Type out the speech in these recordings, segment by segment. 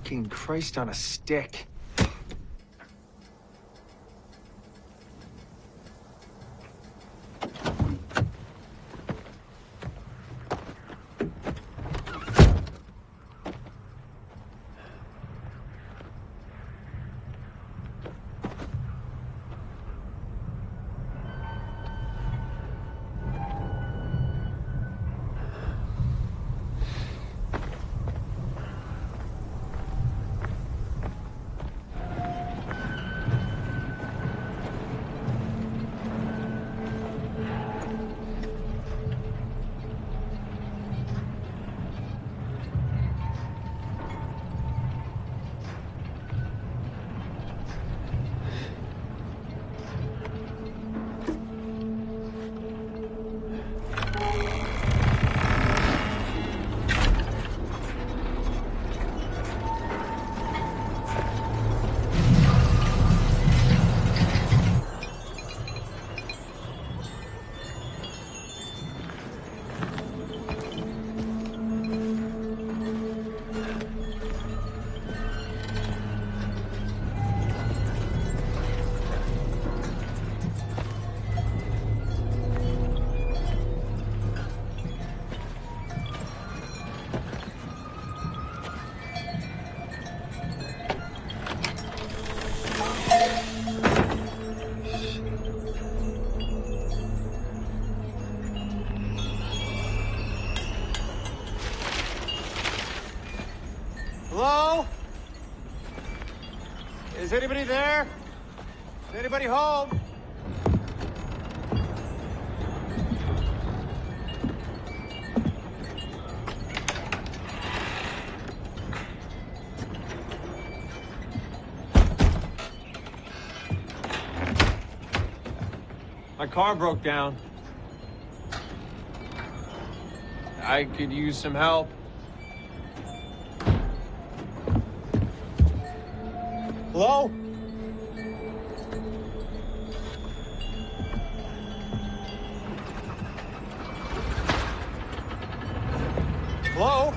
Fucking Christ on a stick. Hello? Is anybody there? Is anybody home? My car broke down. I could use some help. Hello? Hello?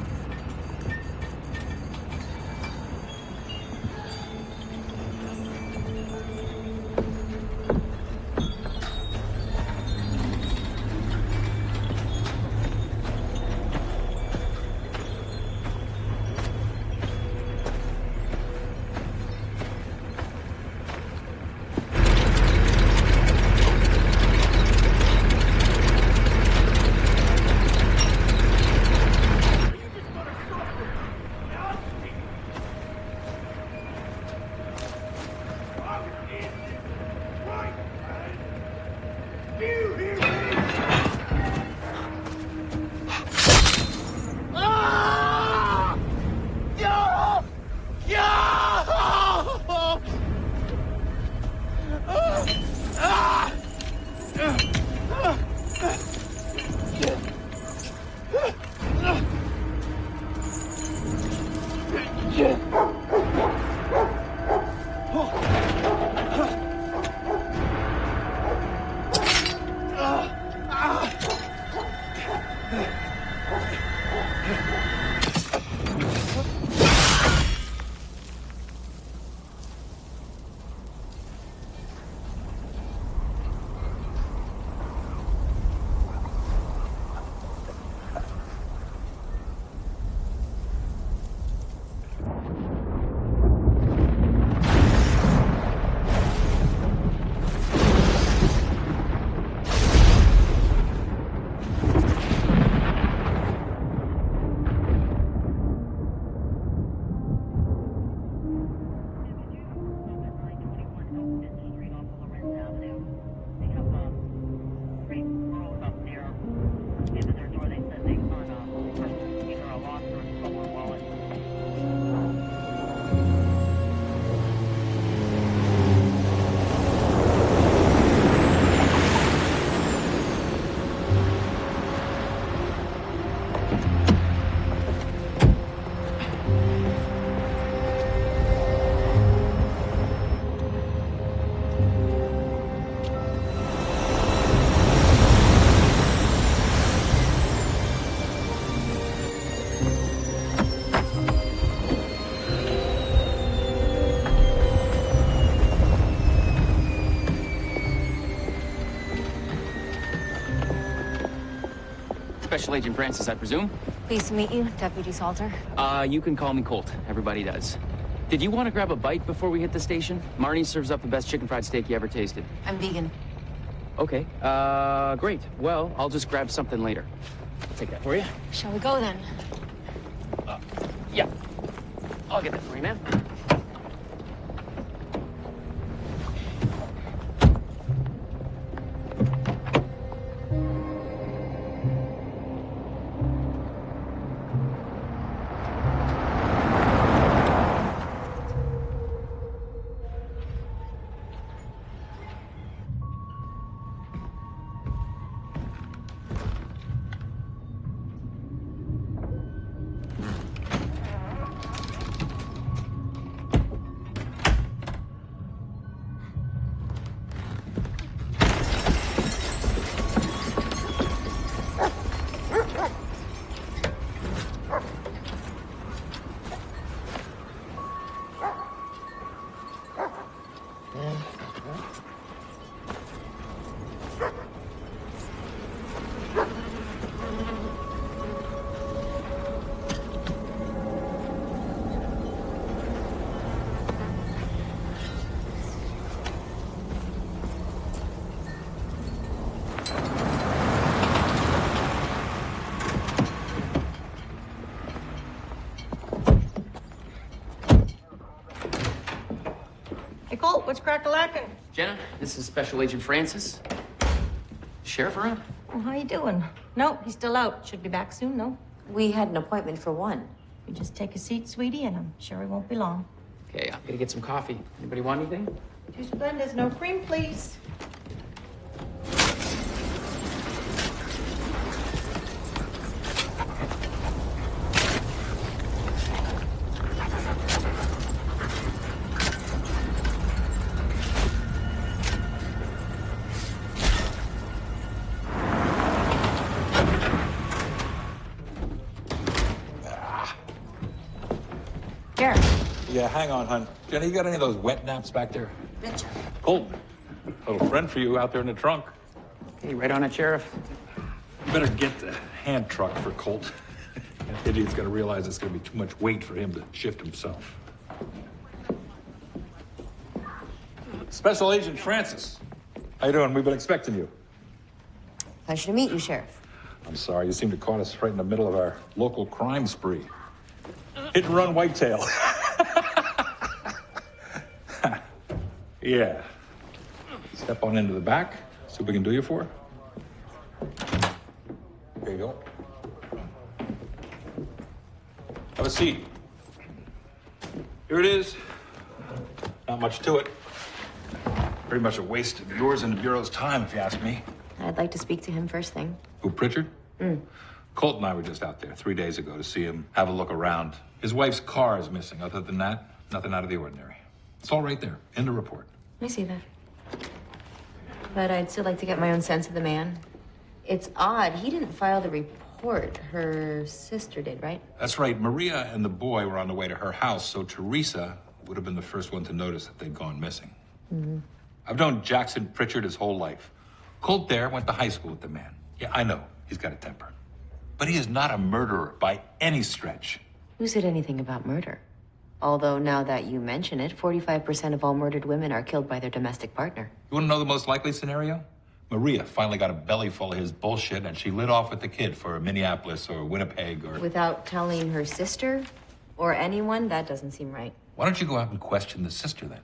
Special Agent Francis, I presume? Pleased to meet you, Deputy Salter. You can call me Colt. Everybody does. Did you want to grab a bite before we hit the station? Marnie serves up the best chicken fried steak you ever tasted. I'm vegan. Okay, great. Well, I'll just grab something later. I'll take that for you. Shall we go then? Yeah. I'll get that for you, man. Hey, Colt, what's crack-a-lackin'? Jenna, this is Special Agent Francis. Sheriff around? Well, how you doing? No, he's still out. Should be back soon, though. We had an appointment for 1. You just take a seat, sweetie, and I'm sure he won't be long. Okay, I'm gonna get some coffee. Anybody want anything? 2 Splendas, no cream, please. Garrett. Yeah, hang on, hon. Jenny, you got any of those wet naps back there? Richard. Colt, a little friend for you out there in the trunk. Okay, right on it, Sheriff. You better get the hand truck for Colt. That idiot's gonna realize it's gonna be too much weight for him to shift himself. Special Agent Francis. How you doing? We've been expecting you. Pleasure to meet you, Sheriff. I'm sorry, you seem to caught us right in the middle of our local crime spree. Hit and run whitetail. Yeah. Step on into the back, see what we can do you for. There you go. Have a seat. Here it is. Not much to it. Pretty much a waste of yours and the Bureau's time, if you ask me. I'd like to speak to him first thing. Who, Pritchard? Colt and I were just out there 3 days ago to see him have a look around. His wife's car is missing. Other than that, nothing out of the ordinary. It's all right there, in the report. I see that. But I'd still like to get my own sense of the man. It's odd. He didn't file the report. Her sister did, right? That's right. Maria and the boy were on the way to her house, so Teresa would have been the first one to notice that they'd gone missing. I've known Jackson Pritchard his whole life. Colt there went to high school with the man. Yeah, I know. He's got a temper. But he is not a murderer by any stretch. Who said anything about murder? Although, now that you mention it, 45% of all murdered women are killed by their domestic partner. You want to know the most likely scenario? Maria finally got a belly full of his bullshit, and she lit off with the kid for Minneapolis or Winnipeg or... Without telling her sister or anyone? That doesn't seem right. Why don't you go out and question the sister, then?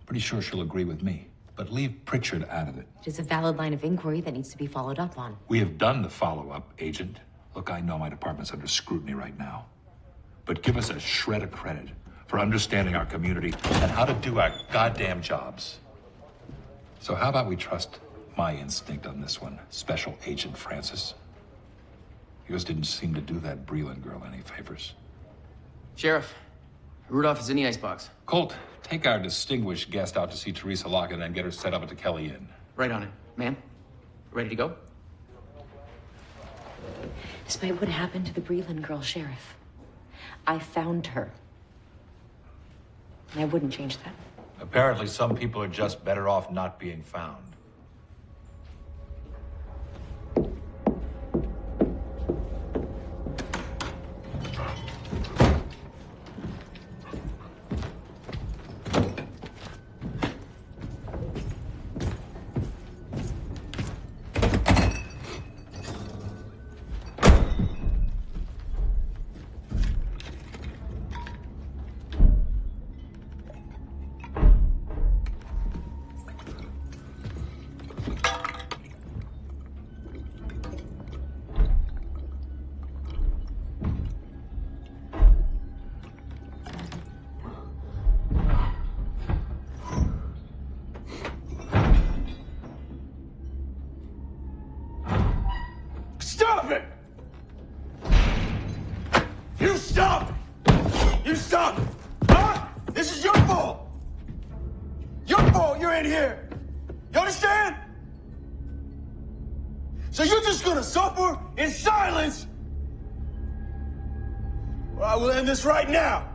Pretty sure she'll agree with me. But leave Pritchard out of it. It is a valid line of inquiry that needs to be followed up on. We have done the follow-up, Agent. Look, I know my department's under scrutiny right now. But give us a shred of credit for understanding our community and how to do our goddamn jobs. So how about we trust my instinct on this one, Special Agent Francis? Yours didn't seem to do that Breland girl any favors. Sheriff, Rudolph is in the icebox. Colt, take our distinguished guest out to see Teresa Lockett and get her set up at the Kelly Inn. Right on it. Ma'am, ready to go? Despite what happened to the Breland girl, Sheriff, I found her. And I wouldn't change that. Apparently, some people are just better off not being found. You stop! You stop! Huh? This is your fault! Your fault you're in here! You understand? So you're just gonna suffer in silence? Well, I will end this right now.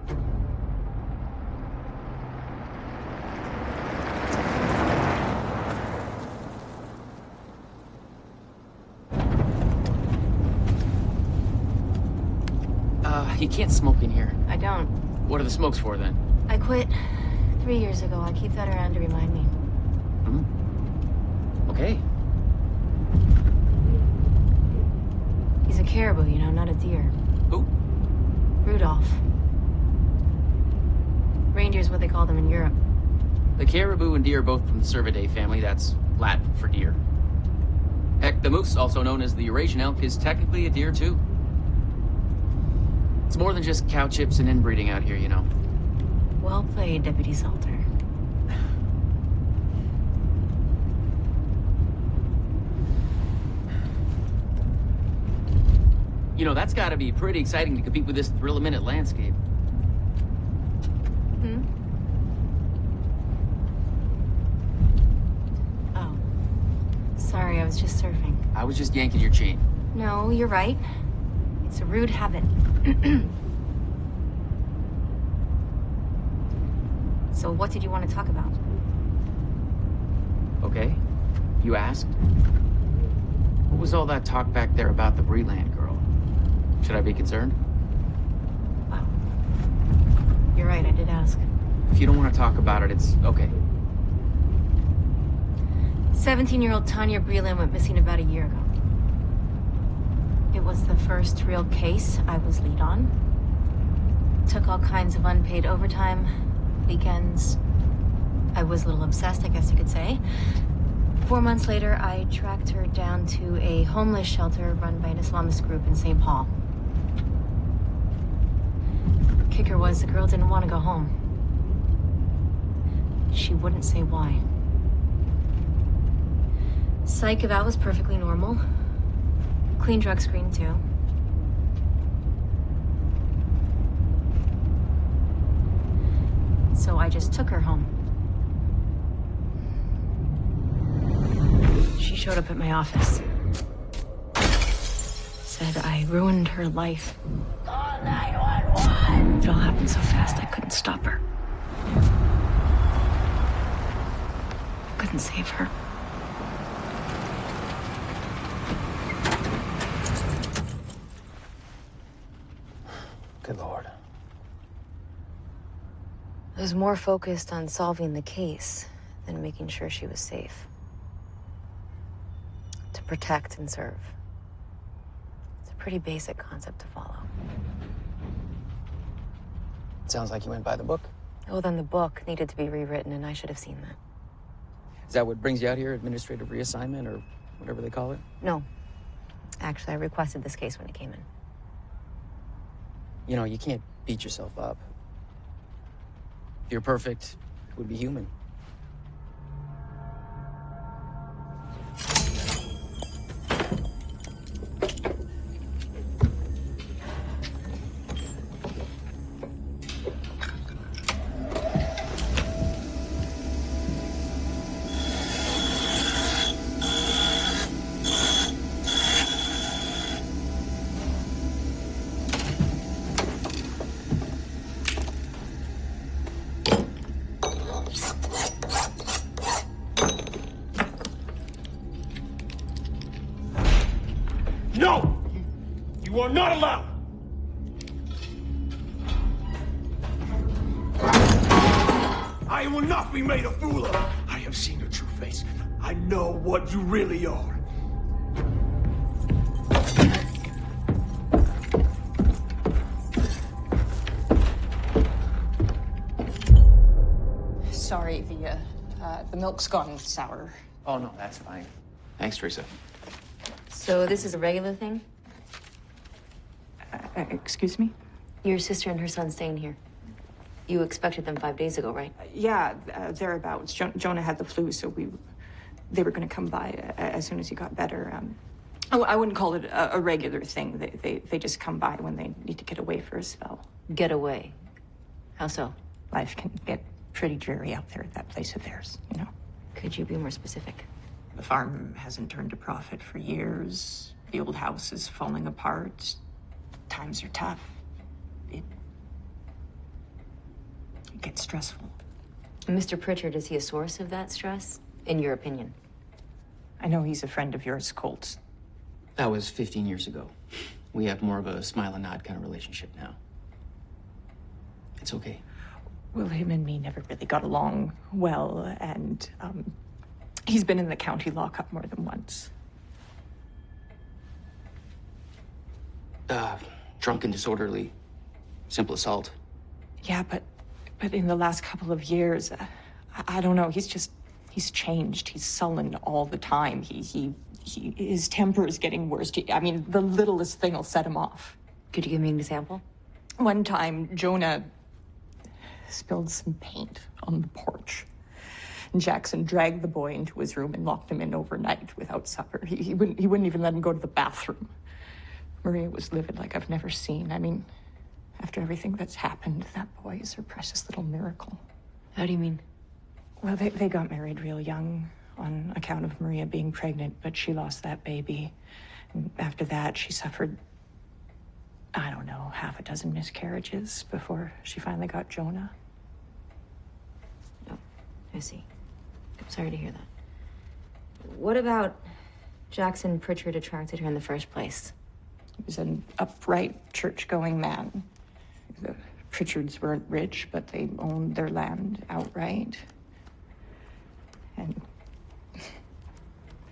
You can't smoke in here. I don't. What are the smokes for, then? I quit 3 years ago. I keep that around to remind me. Okay. He's a caribou, you know, not a deer. Who? Rudolph. Reindeer's what they call them in Europe. The caribou and deer are both from the Cervidae family. That's Latin for deer. Heck, the moose, also known as the Eurasian elk, is technically a deer, too. It's more than just cow chips and inbreeding out here, you know. Well played, Deputy Salter. You know, that's gotta be pretty exciting to compete with this thrill-a-minute landscape. Oh. Sorry, I was just surfing. I was just yanking your chain. No, you're right. It's a rude habit. So what did you want to talk about? Okay. You asked? What was all that talk back there about the Breland girl? Should I be concerned? Well, you're right, I did ask. If you don't want to talk about it, it's okay. 17-year-old Tanya Breland went missing about a year ago. It was the first real case I was lead on. Took all kinds of unpaid overtime, weekends. I was a little obsessed, I guess you could say. 4 months later, I tracked her down to a homeless shelter run by an Islamist group in St. Paul. Kicker was the girl didn't want to go home. She wouldn't say why. Psych eval was perfectly normal. Clean drug screen, too. So I just took her home. She showed up at my office. Said I ruined her life. Call 911! It all happened so fast I couldn't stop her. Couldn't save her. Good Lord. I was more focused on solving the case than making sure she was safe. To protect and serve. It's a pretty basic concept to follow. Sounds like you went by the book. Oh, then the book needed to be rewritten, and I should have seen that. Is that what brings you out here, administrative reassignment, or whatever they call it? No. Actually, I requested this case when it came in. You know, you can't beat yourself up. If you're perfect, it would be human. No! You are not allowed! I will not be made a fool of. I have seen your true face. I know what you really are. Sorry, the milk's gone sour. Oh, no, that's fine. Thanks, Teresa. So this is a regular thing? Excuse me? Your sister and her son staying here. You expected them 5 days ago, right? Yeah, thereabouts. Jonah had the flu, so they were going to come by as soon as he got better. I wouldn't call it a regular thing. They just come by when they need to get away for a spell. Get away. How so? Life can get pretty dreary out there at that place of theirs, you know. Could you be more specific? The farm hasn't turned a profit for years. The old house is falling apart. Times are tough. It gets stressful. Mr. Pritchard, is he a source of that stress, in your opinion? I know he's a friend of yours, Colt. That was 15 years ago. We have more of a smile and nod kind of relationship now. It's okay. Well, him and me never really got along well, and he's been in the county lockup more than once. Drunk and disorderly. Simple assault. Yeah, but in the last couple of years, I don't know, he's changed. He's sullen all the time. His temper is getting worse. I mean, the littlest thing will set him off. Could you give me an example? One time, Jonah spilled some paint on the porch. And Jackson dragged the boy into his room and locked him in overnight without supper. He wouldn't even let him go to the bathroom. Maria was livid like I've never seen. I mean, after everything that's happened, that boy is her precious little miracle. How do you mean? Well, they got married real young on account of Maria being pregnant, but she lost that baby. And after that, she suffered, I don't know, half a dozen miscarriages before she finally got Jonah. Oh, I see. I'm sorry to hear that. What about Jackson Pritchard attracted her in the first place? He was an upright, church-going man. The Pritchards weren't rich, but they owned their land outright. And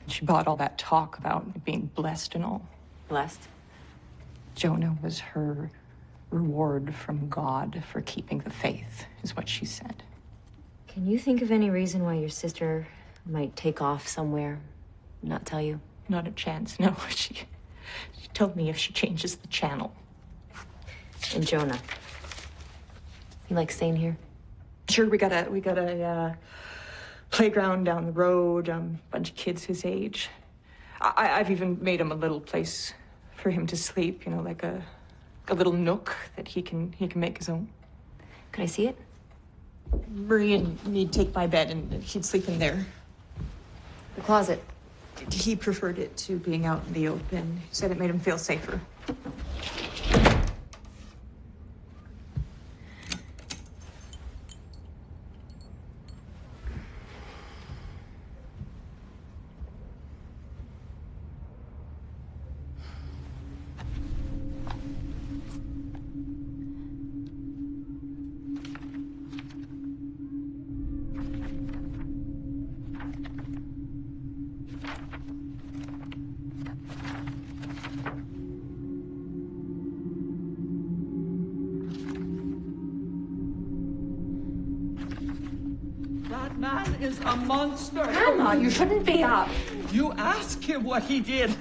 she bought all that talk about being blessed and all. Blessed? Jonah was her reward from God for keeping the faith, is what she said. Can you think of any reason why your sister might take off somewhere, not tell you? Not a chance, no. She told me if she changes the channel. And Jonah? You like staying here? Sure, we got a playground down the road, bunch of kids his age. I've even made him a little place for him to sleep, you know, like a little nook that he can make his own. Could I see it? Marie and me'd take my bed and he'd sleep in there. The closet. He preferred it to being out in the open. He said it made him feel safer. That man is a monster. Grandma, you shouldn't be up. You ask him what he did.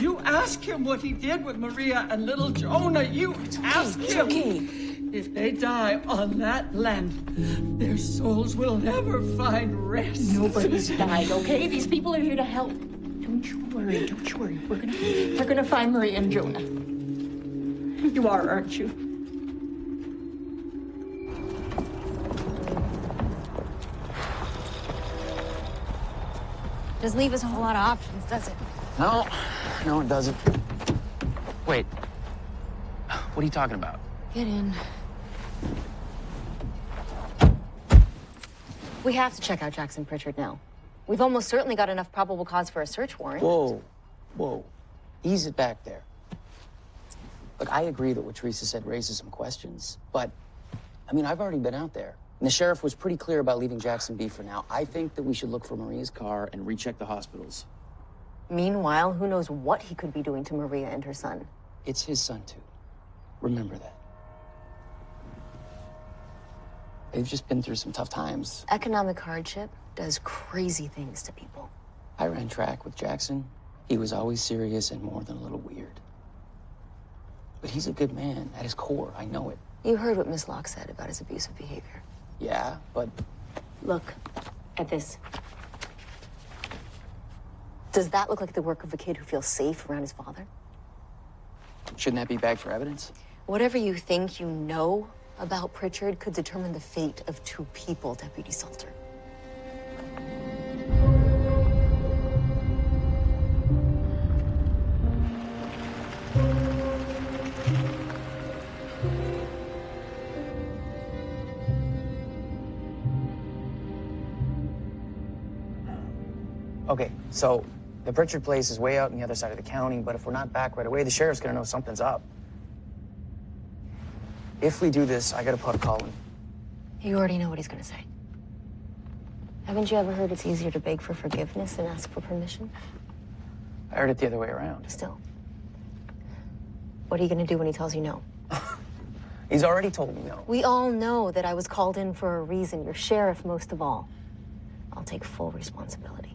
You ask him what he did with Maria and little Jonah. You ask him. If they die on that land, their souls will never find rest. Nobody's died, okay? These people are here to help. Don't you worry. We're gonna find Maria and Jonah. You are, aren't you? Doesn't leave us a whole lot of options, does it? No, it doesn't. Wait. What are you talking about? Get in. We have to check out Jackson Pritchard now. We've almost certainly got enough probable cause for a search warrant. Whoa. Ease it back there. Look, I agree that what Teresa said raises some questions, but, I mean, I've already been out there. And the sheriff was pretty clear about leaving Jackson be for now. I think that we should look for Maria's car and recheck the hospitals. Meanwhile, who knows what he could be doing to Maria and her son? It's his son, too. Remember that. They've just been through some tough times. Economic hardship does crazy things to people. I ran track with Jackson. He was always serious and more than a little weird. But he's a good man at his core. I know it. You heard what Miss Locke said about his abusive behavior. Yeah, but... Look at this. Does that look like the work of a kid who feels safe around his father? Shouldn't that be bagged for evidence? Whatever you think you know about Pritchard could determine the fate of 2 people, Deputy Salter. Okay, so the Pritchard place is way out on the other side of the county, but if we're not back right away, the sheriff's gonna know something's up. If we do this, I gotta put a call in. You already know what he's gonna say. Haven't you ever heard it's easier to beg for forgiveness than ask for permission? I heard it the other way around. Still. What are you gonna do when he tells you no? He's already told me no. We all know that I was called in for a reason. You're sheriff most of all. I'll take full responsibility.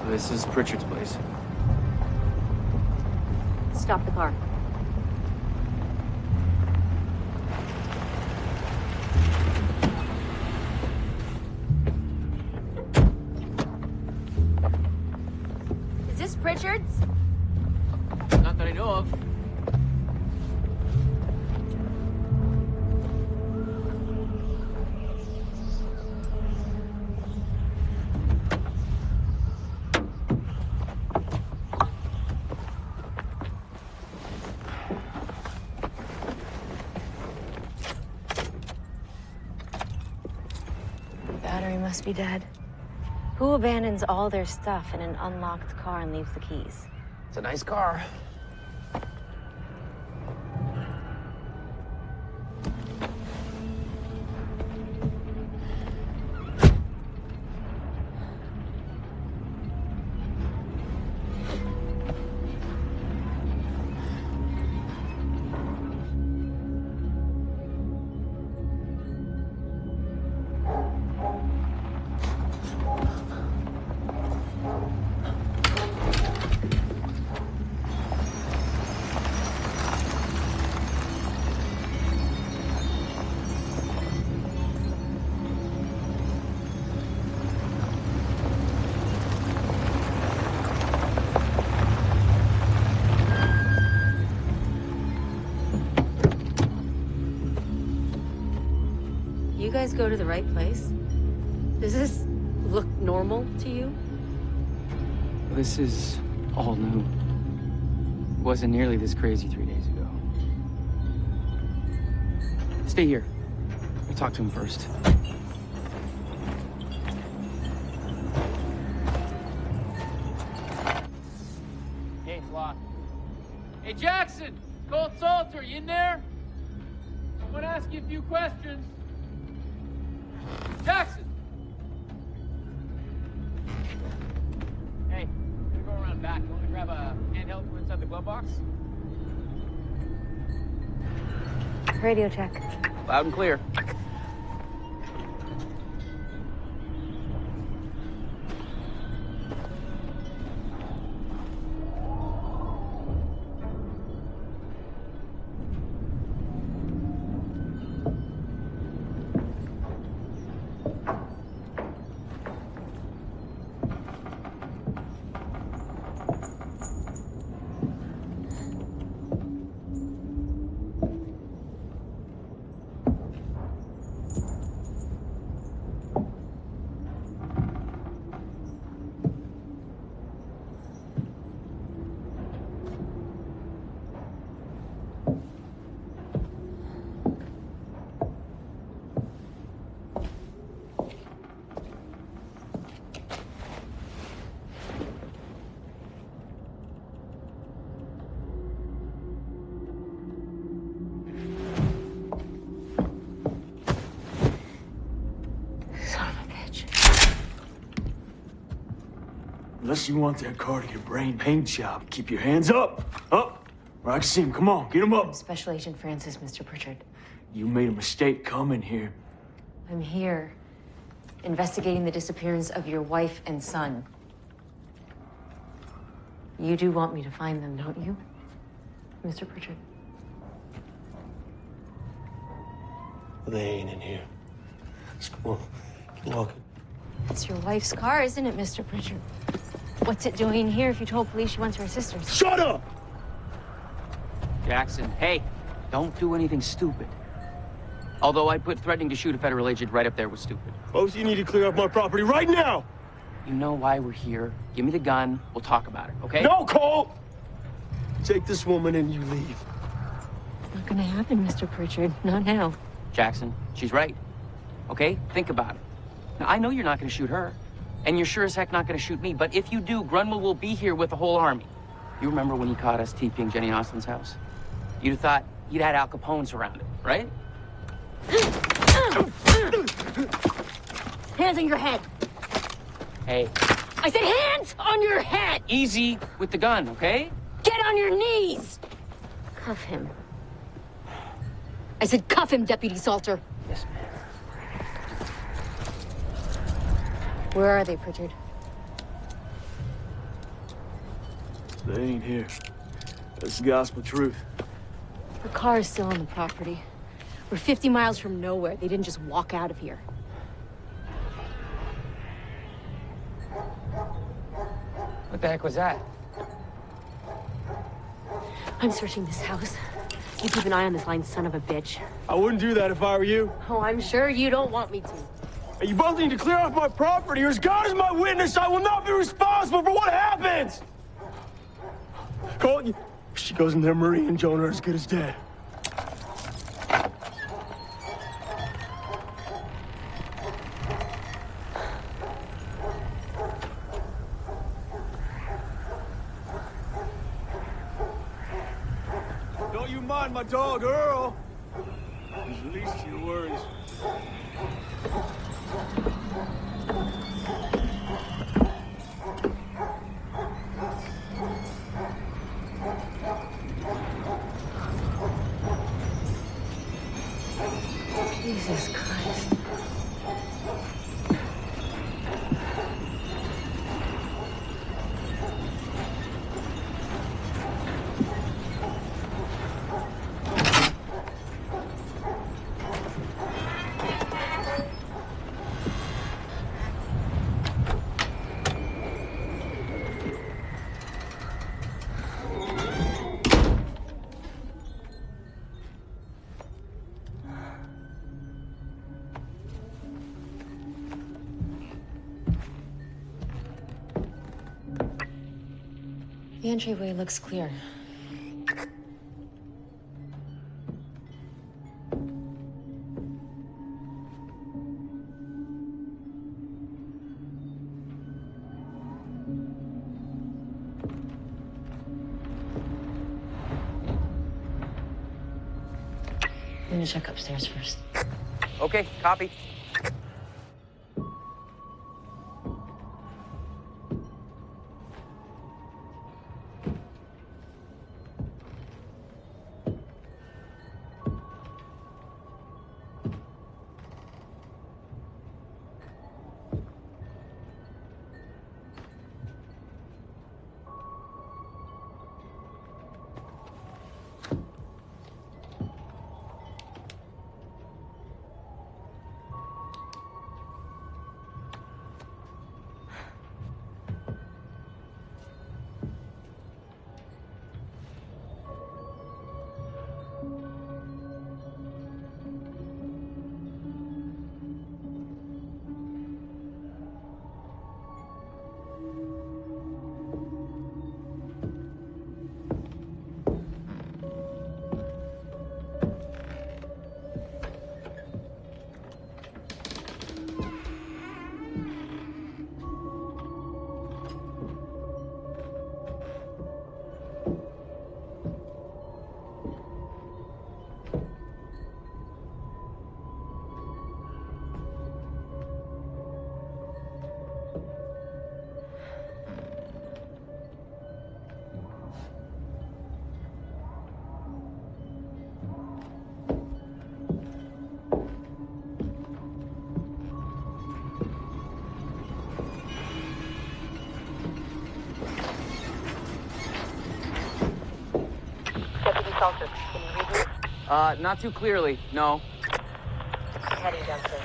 This is Pritchard's place. Stop the car. Is this Pritchard's? Not that I know of. Battery must be dead. Who abandons all their stuff in an unlocked car and leaves the keys? It's a nice car. You guys go to the right place? Does this look normal to you? This is all new. It wasn't nearly this crazy 3 days ago. Stay here. I'll talk to him first. Gate's locked. Hey, Jackson! Colt Salter, you in there? I want to ask you a few questions. Jackson! Hey, I'm gonna go around back. You want me to grab a handheld from inside the glove box? Radio check. Loud and clear. Unless you want that car to your brain paint job, keep your hands up. Up. Where I can see him. Come on, get him up. Special Agent Francis, Mr. Pritchard. You made a mistake coming here. I'm here, investigating the disappearance of your wife and son. You do want me to find them, don't you, Mr. Pritchard? They ain't in here. Let's go on. Keep walking. It's your wife's car, isn't it, Mr. Pritchard? What's it doing here if you told police she went to her sister's? Shut up! Jackson, hey, don't do anything stupid. Although I put threatening to shoot a federal agent right up there was stupid. Folks, you need to clear off my property right now! You know why we're here. Give me the gun. We'll talk about it, okay? No, Cole! Take this woman and you leave. It's not gonna happen, Mr. Pritchard. Not now. Jackson, she's right. Okay? Think about it. Now, I know you're not gonna shoot her. And you're sure as heck not gonna shoot me. But if you do, Grunwald will be here with the whole army. You remember when he caught us TPing Jenny Austin's house? You'd have thought he'd had Al Capone surrounded, right? Hands on your head. Hey. I said hands on your head! Easy with the gun, okay? Get on your knees! Cuff him. I said cuff him, Deputy Salter. Yes, ma'am. Where are they, Pritchard? They ain't here. That's the gospel truth. The car is still on the property. We're 50 miles from nowhere. They didn't just walk out of here. What the heck was that? I'm searching this house. You keep an eye on this lying son of a bitch. I wouldn't do that if I were you. Oh, I'm sure you don't want me to. And you both need to clear off my property, or as God is my witness, I will not be responsible for what happens! Cole, she goes in there, Marie and Jonah are as good as dead. Don't you mind my dog, Earl? He's the least of your worries. Jesus Christ. The entryway looks clear. I'm gonna check upstairs first. Okay, copy. Salter, can you read me? Not too clearly, no. Heading downstairs.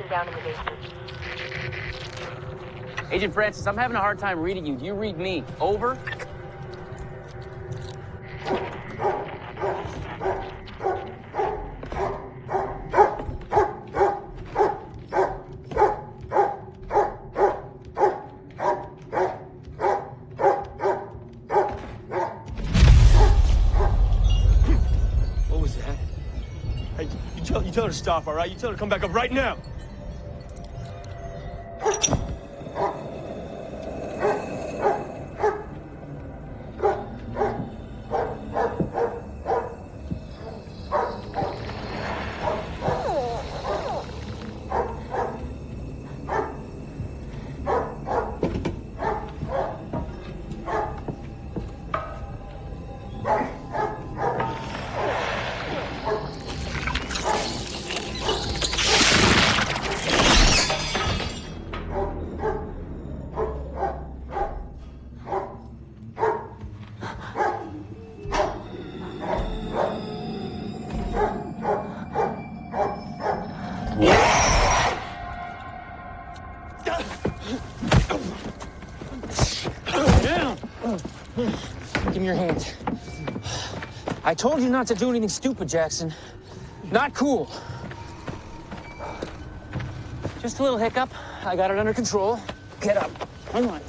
Down in the basement. Agent Francis, I'm having a hard time reading you. Do you read me? Over? What was that? Hey, you tell her to stop, all right? You tell her to come back up right now. Give me your hand. I told you not to do anything stupid, Jackson. Not cool. Just a little hiccup. I got it under control. Get up. Come on.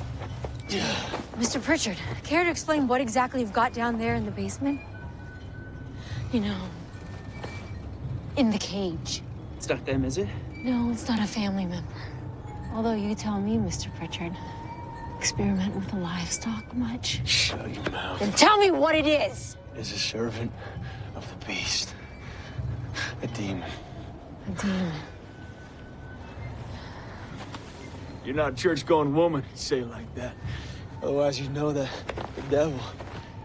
Mr. Pritchard, care to explain what exactly you've got down there in the basement? You know, in the cage. It's not them, is it? No, it's not a family member. Although you tell me, Mr. Pritchard, experiment with the livestock much? Shut your mouth. Then tell me what it is! Is a servant of the beast. A demon. A demon. You're not a church-going woman, you say it like that. Otherwise, you know that the devil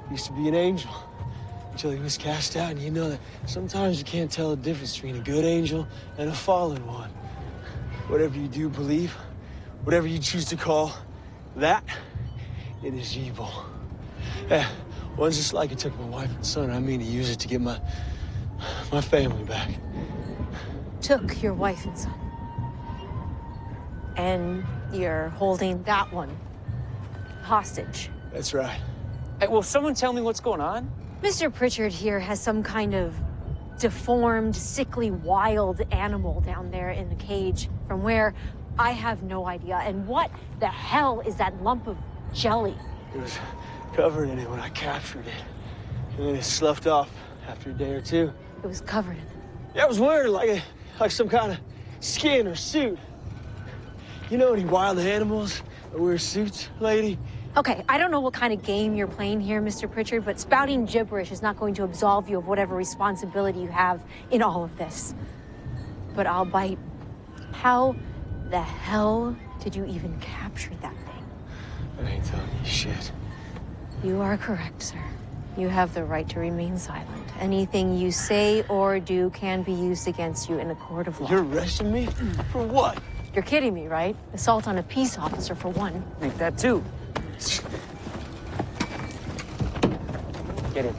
used to be an angel until he was cast out, and you know that sometimes you can't tell the difference between a good angel and a fallen one. Whatever you do believe, whatever you choose to call that, it is evil. Yeah, one's just like it took my wife and son. I mean to use it to get my family back. Took your wife and son. And you're holding that one hostage. That's right. Hey, will someone tell me what's going on? Mr. Pritchard here has some kind of deformed, sickly, wild animal down there in the cage from where I have no idea. And what the hell is that lump of jelly? It was covered in it when I captured it. And then it sloughed off after a day or two. It was covered in it. Yeah, I was wearing like some kind of skin or suit. You know any wild animals that wear suits, lady? Okay, I don't know what kind of game you're playing here, Mr. Pritchard, but spouting gibberish is not going to absolve you of whatever responsibility you have in all of this. But I'll bite. How the hell did you even capture that thing? I ain't telling you shit. You are correct, sir. You have the right to remain silent. Anything you say or do can be used against you in a court of law. You're arresting me? For what? You're kidding me, right? Assault on a peace officer, for one. Think that too. Get in.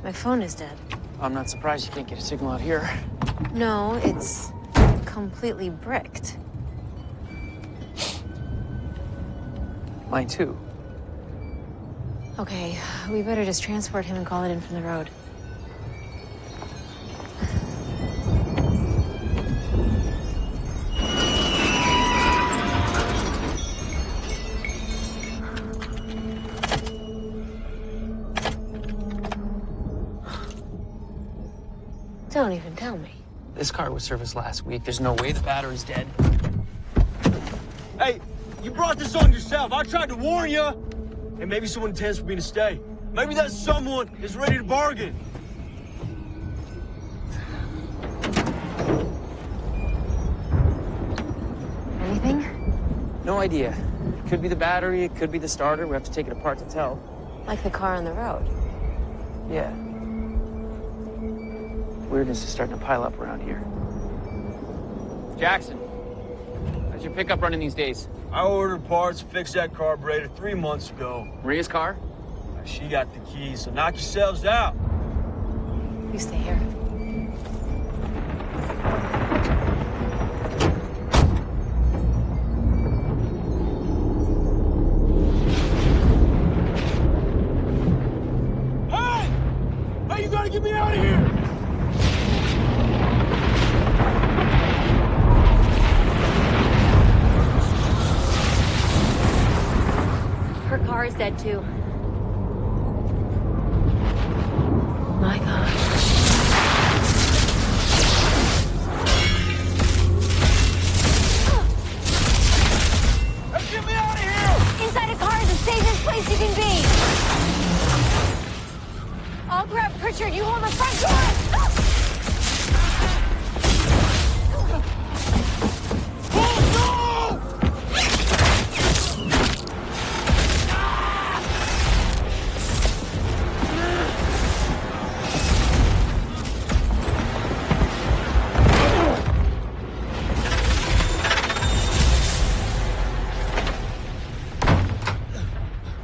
My phone is dead. I'm not surprised you can't get a signal out here. No, it's completely bricked. Mine too. Okay, we better just transport him and call it in from the road. Don't even tell me. This car was serviced last week. There's no way the battery's dead. Hey, you brought this on yourself. I tried to warn you. And maybe someone intends for me to stay. Maybe that someone is ready to bargain. Anything? No idea. It could be the battery, it could be the starter. We have to take it apart to tell. Like the car on the road. Yeah. Weirdness is starting to pile up around here. Jackson, how's your pickup running these days? I ordered parts, fixed that carburetor 3 months ago. Maria's car? She got the keys, so knock yourselves out. You stay here. Hey! Hey, you gotta get me out of here! Her car is dead too. My God. Hey, get me out of here! Inside a car is the safest place you can be. I'll grab Pritchard. You hold the front door.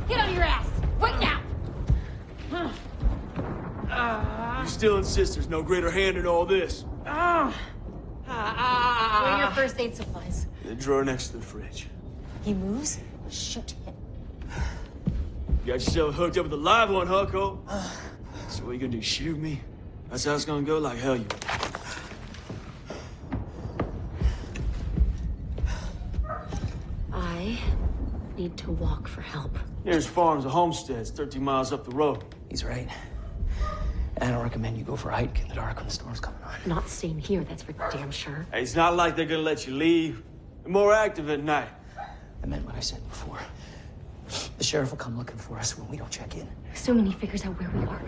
Get on your ass right now. You still insist there's no greater hand in all this? Where are your first aid supplies? The drawer next to the fridge. He moves, shoot him. You got yourself hooked up with a live one, huh, Cole? So what you gonna do, shoot me? That's how it's gonna go? Like hell you. I need to walk for help. There's farms and homesteads 13 miles up the road. He's right. I don't recommend you go for a hike in the dark when the storm's coming on. Not staying here, that's for damn sure. Hey, it's not like they're gonna let you leave. They're more active at night. I meant what I said before. The sheriff will come looking for us when we don't check in. Assuming he figures out where we are.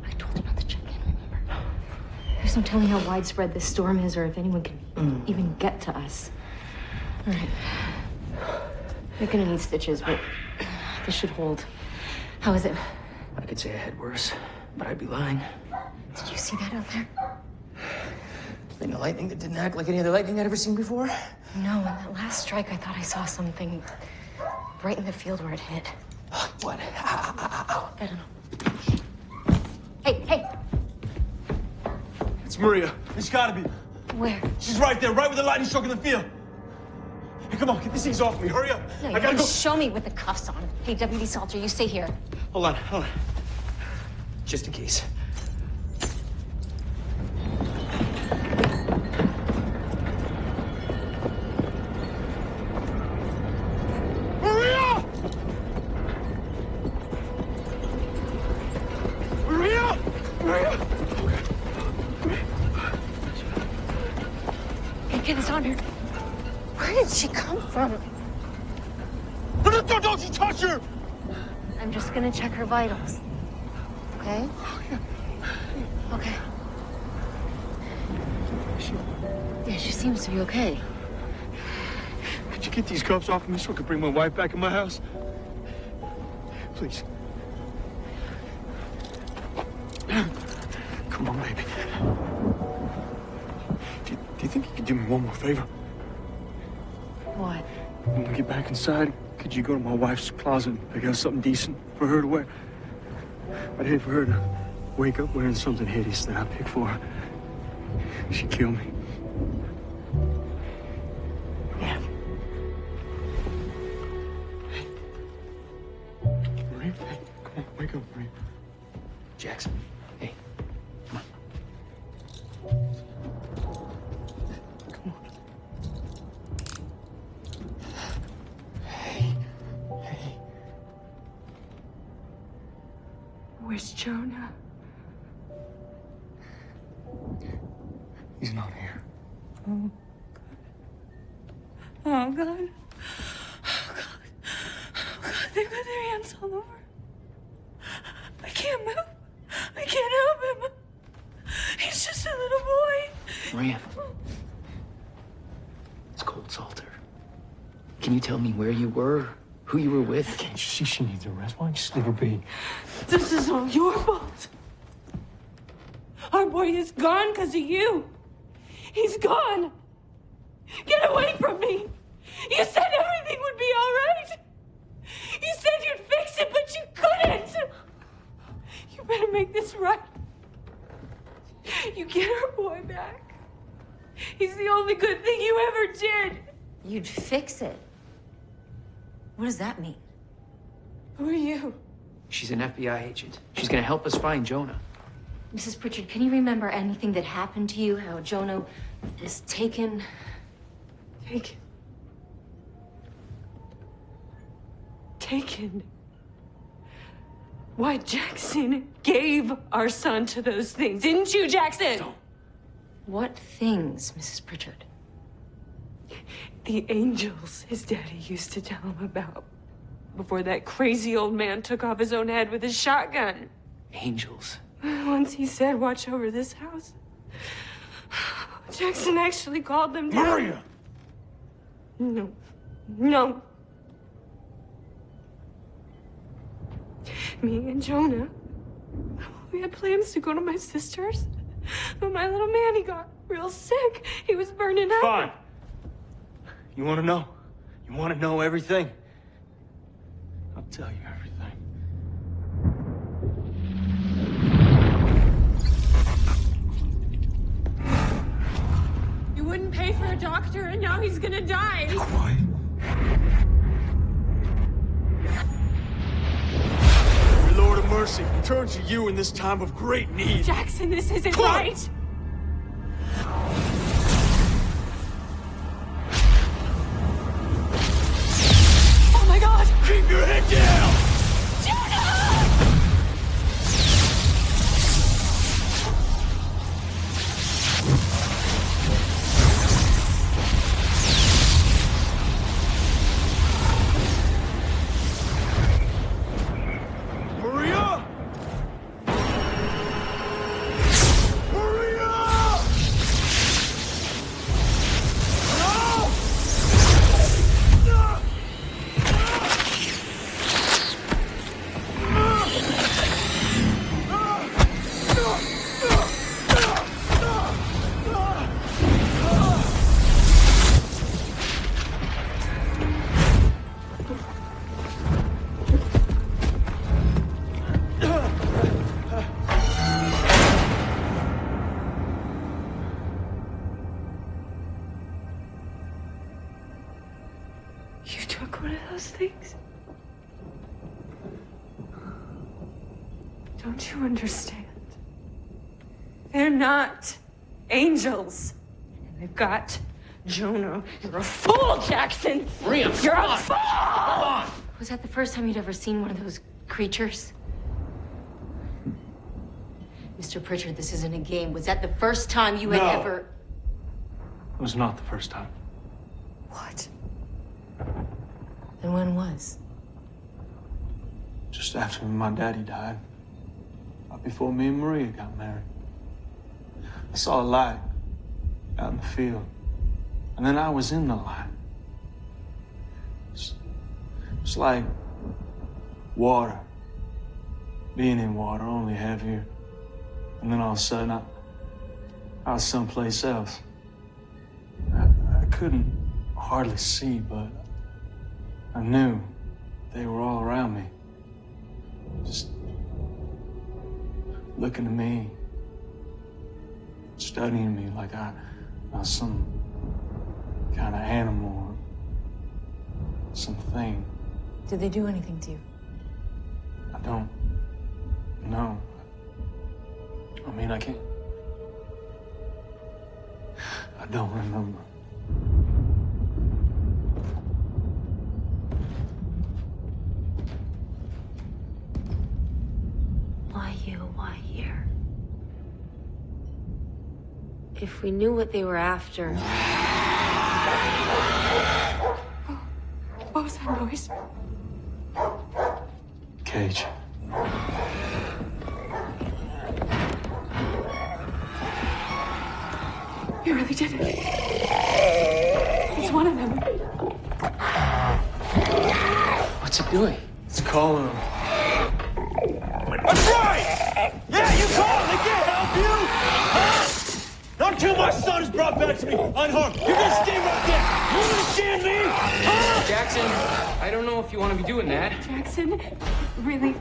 I told him not to check in, remember? There's no telling how widespread this storm is or if anyone can even get to us. All right. You're gonna need stitches, but this should hold. How is it? I could say I had worse, but I'd be lying. Did you see that out there? In the lightning that didn't act like any other lightning I'd ever seen before? No, in that last strike, I thought I saw something right in the field where it hit. What? I don't know. Hey! It's Maria. It's gotta be. Where? She's right there, right where the lightning struck in the field. Hey, come on, get these things off me. Hurry up. No, I you gotta can go. show me with the cuffs on. Hey, Deputy Salter, you stay here. Hold on. Just in case. Maria! Hey, get this on her. Where did she come from? Don't you touch her! I'm just gonna check her vitals. Okay? Okay. Yeah, she seems to be okay. Could you get these cuffs off of me so I can bring my wife back in my house? Please. Come on, baby. Do you think you could do me one more favor? What? When we get back inside, could you go to my wife's closet and pick out something decent for her to wear? I'd hate for her to wake up wearing something hideous that I picked for her. She'd kill me. Yeah. Marie, hey, come on, wake up, Marie. Jackson, hey, come on. Come on. Hey. Where's Jonah? He's not here. Oh, God. Oh, God. Oh, God. Oh, God. They've got their hands all over. I can't move. I can't help him. He's just a little boy. Maria. It's Cold Salter. Can you tell me where you were? Who you were with? Can't you see she needs a rest? Why don't you just leave her be? This is all your fault. Our boy is gone because of you. He's gone. Get away from me. You said everything would be all right. You said you'd fix it, but you couldn't. You better make this right. You get our boy back. He's the only good thing you ever did. You'd fix it? What does that mean? Who are you? She's an FBI agent. She's gonna help us find Jonah. Mrs. Pritchard, can you remember anything that happened to you? How Jonah was taken? Taken. Taken. Why, Jackson gave our son to those things, didn't you, Jackson? Don't. What things, Mrs. Pritchard? The angels his daddy used to tell him about before that crazy old man took off his own head with his shotgun. Angels. Once he said, watch over this house. Jackson actually called them down. Maria! No. No. Me and Jonah, we had plans to go to my sister's, but my little man, he got real sick. He was burning up. Fine. You want to know? You want to know everything? I'll tell you everything. You wouldn't pay for a doctor, and now he's gonna die. Quiet. Lord of mercy, we turn to you in this time of great need. Jackson, this isn't Quiet! right. Oh my God! Keep your head down! Maria! Maria! You took one of those things? Don't you understand? They're not angels. And they've got Jonah. You're a fool, Jackson! Maria, You're come a on. fool! Come on. Was that the first time you'd ever seen one of those creatures? Mr. Pritchard, this isn't a game. Was that the first time you had No. ever... It was not the first time. What? Then when was? Just after my daddy died. Right before me and Maria got married. I saw a light out in the field. And then I was in the light. It's like water. Being in water, only heavier. And then all of a sudden, I was someplace else. I couldn't hardly see, but I knew they were all around me. Just looking at me, studying me like I was some kind of animal or something. Did they do anything to you? I don't know. I mean, I can't. I don't remember. Why you? Why here? If we knew what they were after. What was that noise? Cage. You really did it. It's one of them. What's it doing? It's calling them. That's right! Yeah, you call! They can't help you! Huh? Not until my son is brought back to me unharmed. You're gonna stay right there! You understand me? Huh? Jackson, I don't know if you want to be doing that. Jackson, really?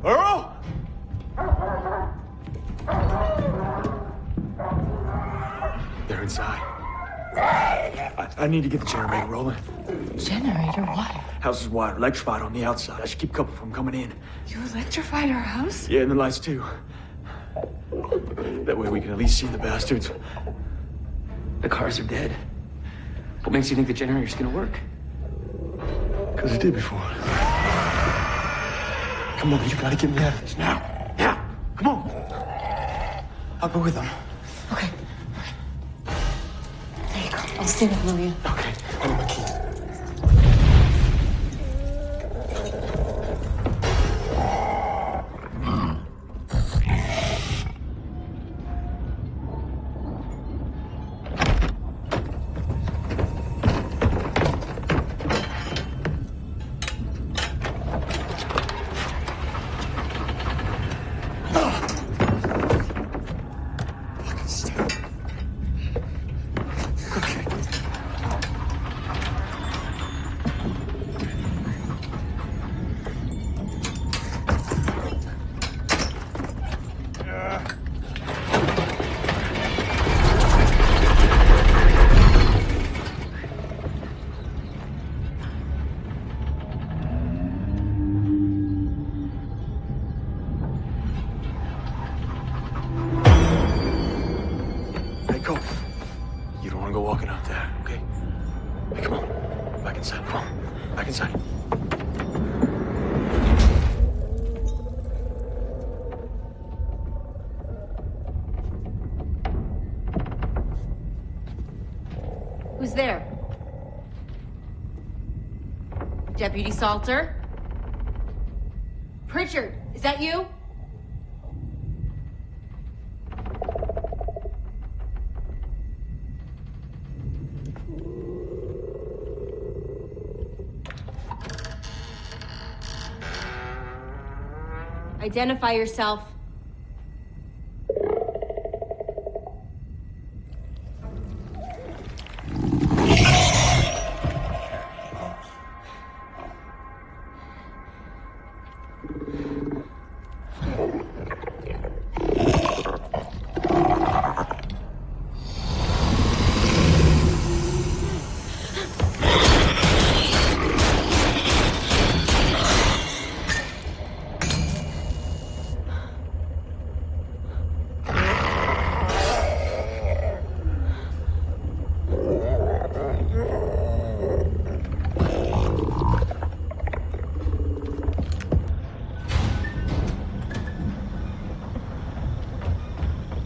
Earl? They're inside. I need to get the generator rolling. Generator? Why? House is wired, electrified on the outside. I should keep a couple from coming in. You electrified our house? Yeah, and the lights too. That way we can at least see the bastards. The cars are dead. What makes you think the generator's gonna work? Because it did before. Come on, you gotta get me out of this now. Now! Come on! I'll go with them. Okay. There you go. I'll stay with Maria. Okay, I need my key. You don't want to go walking out there, okay? Hey, come on. Back inside. Come on. Back inside. Who's there? Deputy Salter? Pritchard, is that you? Identify yourself.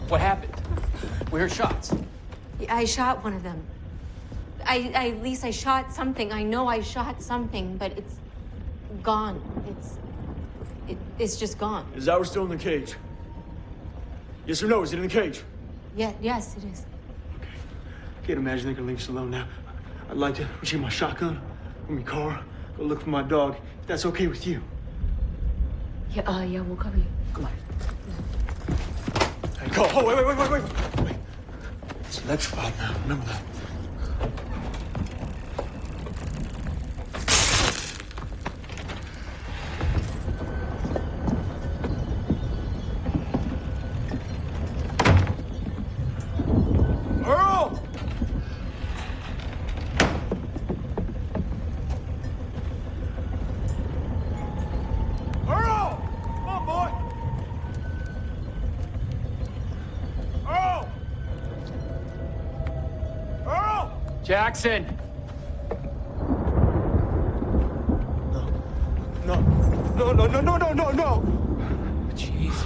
What happened? We heard shots. I shot one of them. At least I shot something. I know I shot something, but it's gone. It's just gone. Is ours still in the cage? Yes or no? Is it in the cage? Yeah, yes, it is. Can't imagine they can leave us alone now. I'd like to retrieve my shotgun from your car, go look for my dog, if that's okay with you. Yeah, we'll cover you. Come on. Hey, go. Oh, wait. It's electrified now. Remember that. Earl! Earl! Come on, boy! Earl! Earl! Jackson! No. Jesus.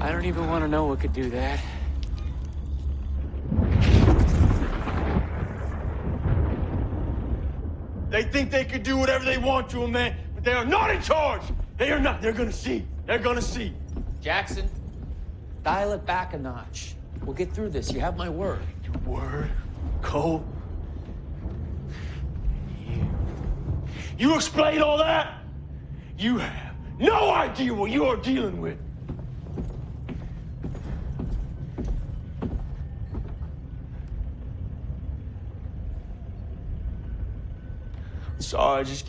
I don't even want to know what could do that. They think they could do whatever they want to him, man, but they are not in charge. They are not. They're gonna see. They're gonna see. Jackson, dial it back a notch. We'll get through this. You have my word. Your word, Cole? You explain all that? You have no idea what you are dealing with. Sorry, I just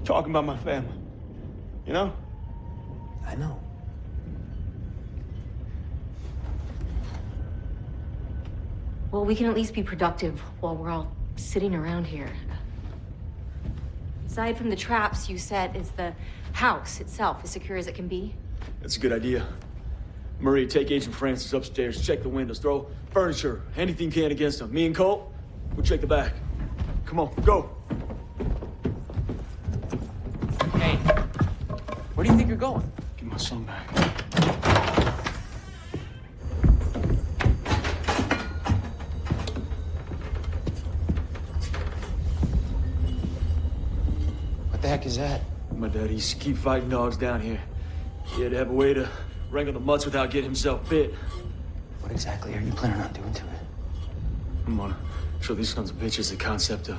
talking about my family, you know? I know. Well, we can at least be productive while we're all sitting around here. Aside from the traps, you said is the house itself as secure as it can be? That's a good idea. Marie, take Agent Francis upstairs, check the windows, throw furniture, anything you can against them. Me and Colt, we'll check the back. Come on, go. Hey, where do you think you're going? Get my son back. What the heck is that? My dad used to keep fighting dogs down here. He had to have a way to wrangle the mutts without getting himself bit. What exactly are you planning on doing to it? I'm gonna show these sons of bitches the concept of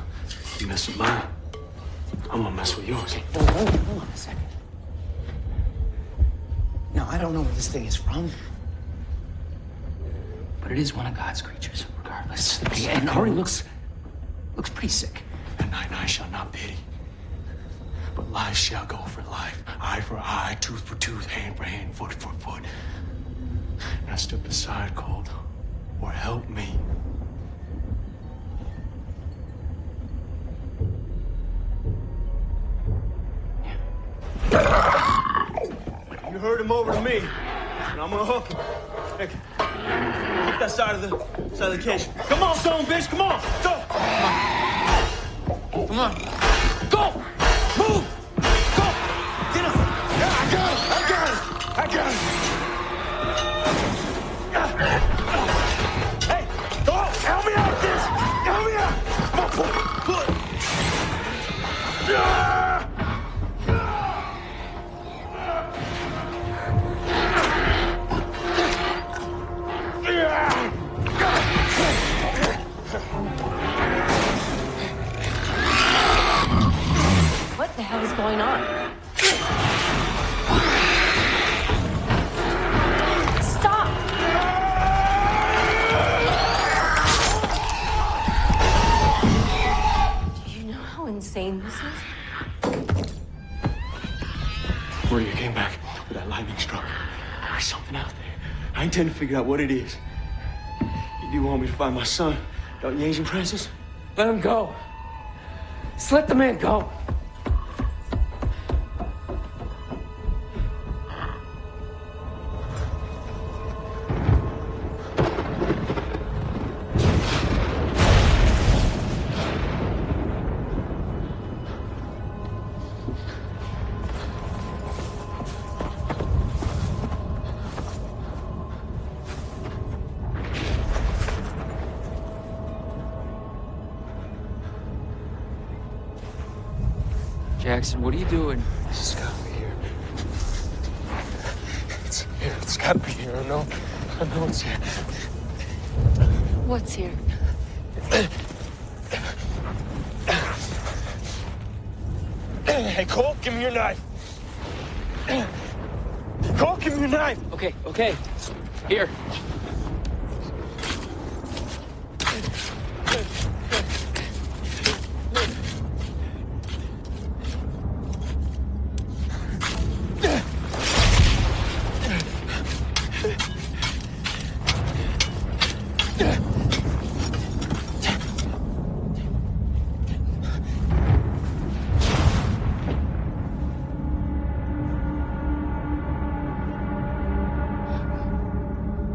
you mess with mine, I'm gonna mess with yours. Hold on a second. Now, I don't know where this thing is from, but it is one of God's creatures, regardless. And Ari looks pretty sick. And I shall not pity, but life shall go for life, eye for eye, tooth for tooth, hand for hand, foot for foot. Now step aside, Colt, or help me. You herd him over to me, and I'm gonna hook him. Hey, keep that side of the cage. Come on, son, bitch, come on, go. Come on. Go! Move! Go! Get him! Yeah, I got it. Hey, go! Help me out with this! Help me out! Come on, pull it! What the hell is going on? Stop! Do you know how insane this is? Maria came back with that lightning struck. There's something out there. I intend to figure out what it is. You do want me to find my son, don't you, Agent Francis? Let him go. Just let the man go. Jackson, what are you doing? This has got to be here. It's here. It's got to be here. I know it's here. What's here? Hey, Cole, give me your knife. Cole, give me your knife. Okay, okay. Here.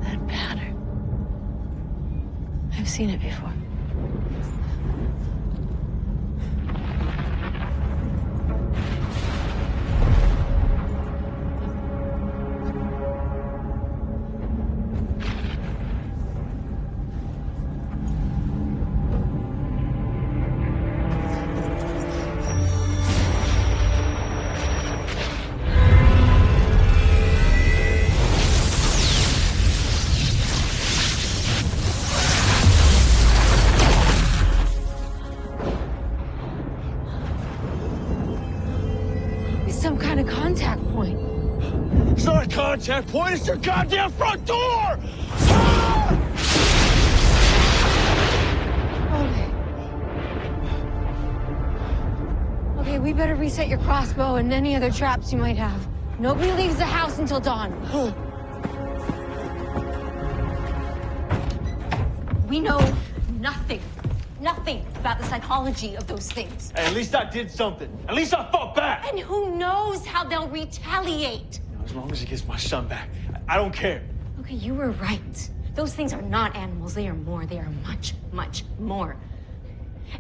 That pattern. I've seen it before. It's some kind of contact point. It's not a contact point. It's your goddamn front door. Okay, we better reset your crossbow and any other traps you might have. Nobody leaves the house until dawn. We know nothing about the psychology of those things. Hey, at least I did something. At least I fought back. And who knows how they'll retaliate? As long as he gets my son back, I don't care. Okay, you were right. Those things are not animals. They are more. They are much, much more.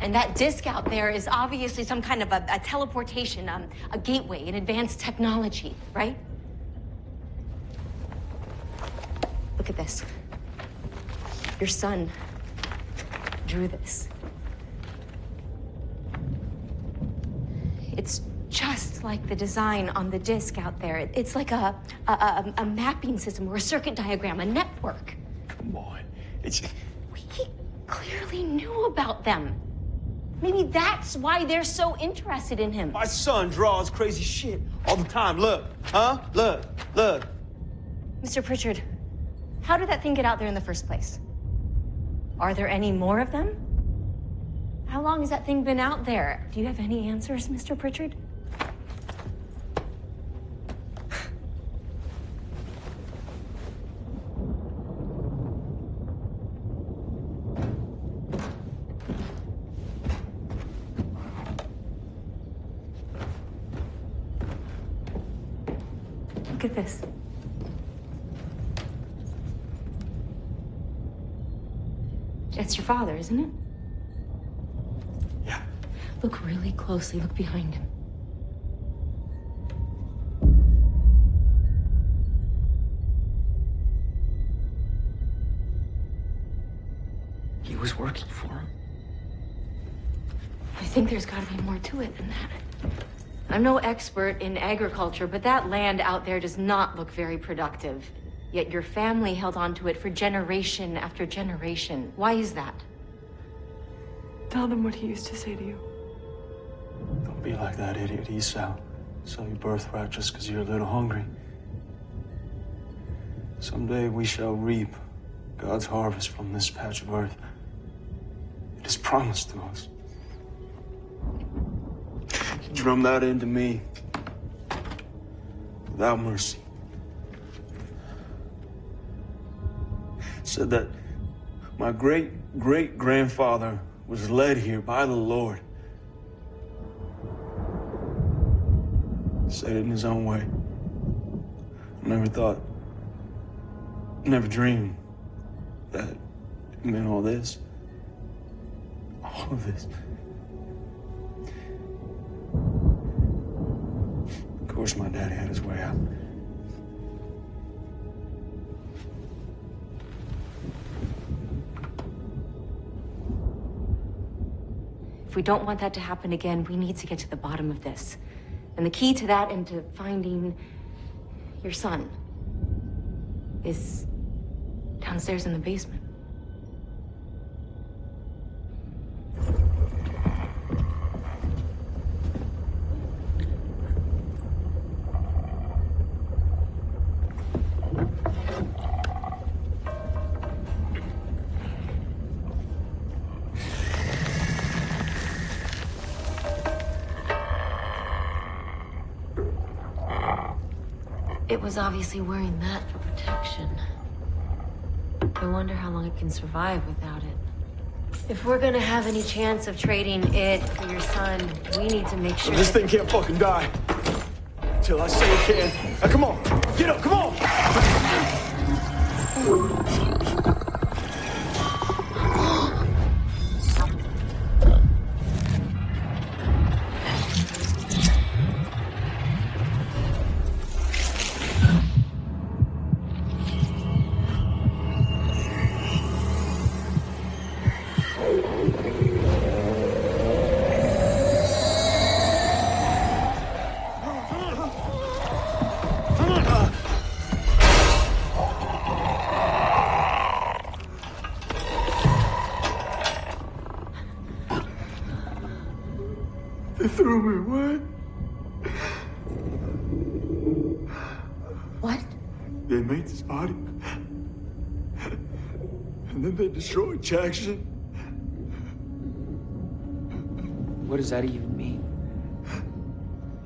And that disc out there is obviously some kind of a teleportation, a gateway, an advanced technology, right? Look at this. Your son drew this. It's just like the design on the disc out there. It's like a mapping system or a circuit diagram, a network. Come on. He clearly knew about them. Maybe that's why they're so interested in him. My son draws crazy shit all the time. Look, huh? Look. Mr. Pritchard, how did that thing get out there in the first place? Are there any more of them? How long has that thing been out there? Do you have any answers, Mr. Pritchard? Look at this. That's your father, isn't it? Yeah. Look really closely. Look behind him. He was working for him. I think there's got to be more to it than that. I'm no expert in agriculture, but that land out there does not look very productive. Yet your family held on to it for generation after generation. Why is that? Tell them what he used to say to you. Don't be like that idiot Esau. Sell your birthright just because you're a little hungry. Someday we shall reap God's harvest from this patch of earth. It is promised to us. He drummed that into me without mercy. Said that my great-great-grandfather was led here by the Lord. Said it in his own way. I never dreamed that it meant all this. All of this. Of course, my daddy had his way out. If we don't want that to happen again, we need to get to the bottom of this. And the key to that and to finding your son is downstairs in the basement. It was obviously wearing that for protection. I wonder how long it can survive without it. If we're gonna have any chance of trading it for your son, we need to make sure This thing can't fucking die. Until I say it can. Now come on, get up, come on! They threw me away. What? They made this body. And then they destroyed Jackson. What does that even mean?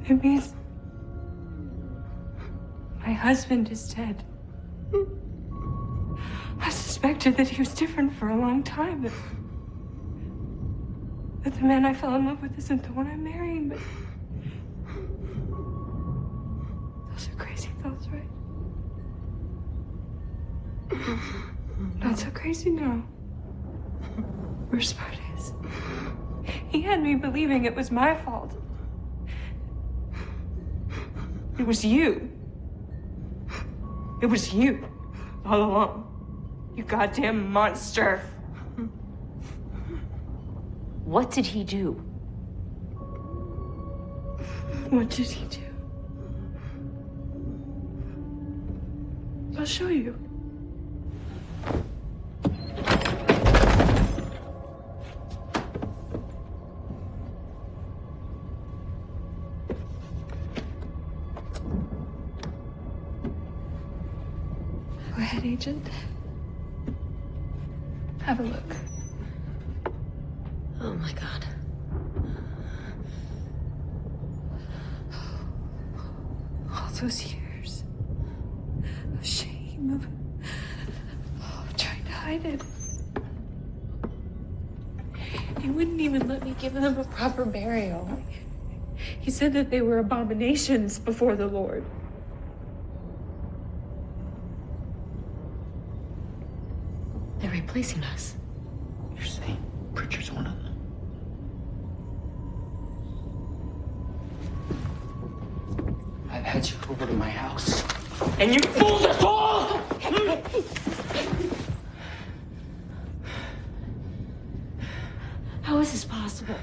It means my husband is dead. I suspected that he was different for a long time. That the man I fell in love with isn't the one I'm marrying, but those are crazy thoughts, right? Not so crazy now. Worst part is, he had me believing it was my fault. It was you. It was you, all along. You goddamn monster. What did he do? What did he do? I'll show you. Go ahead, Agent. Have a look. Oh my God. All those years of shame, of trying to hide it. He wouldn't even let me give them a proper burial. He said that they were abominations before the Lord. They're replacing us. You're saying Pritchard's one of them? I've had you over to my house, and you fooled us all! How is this possible?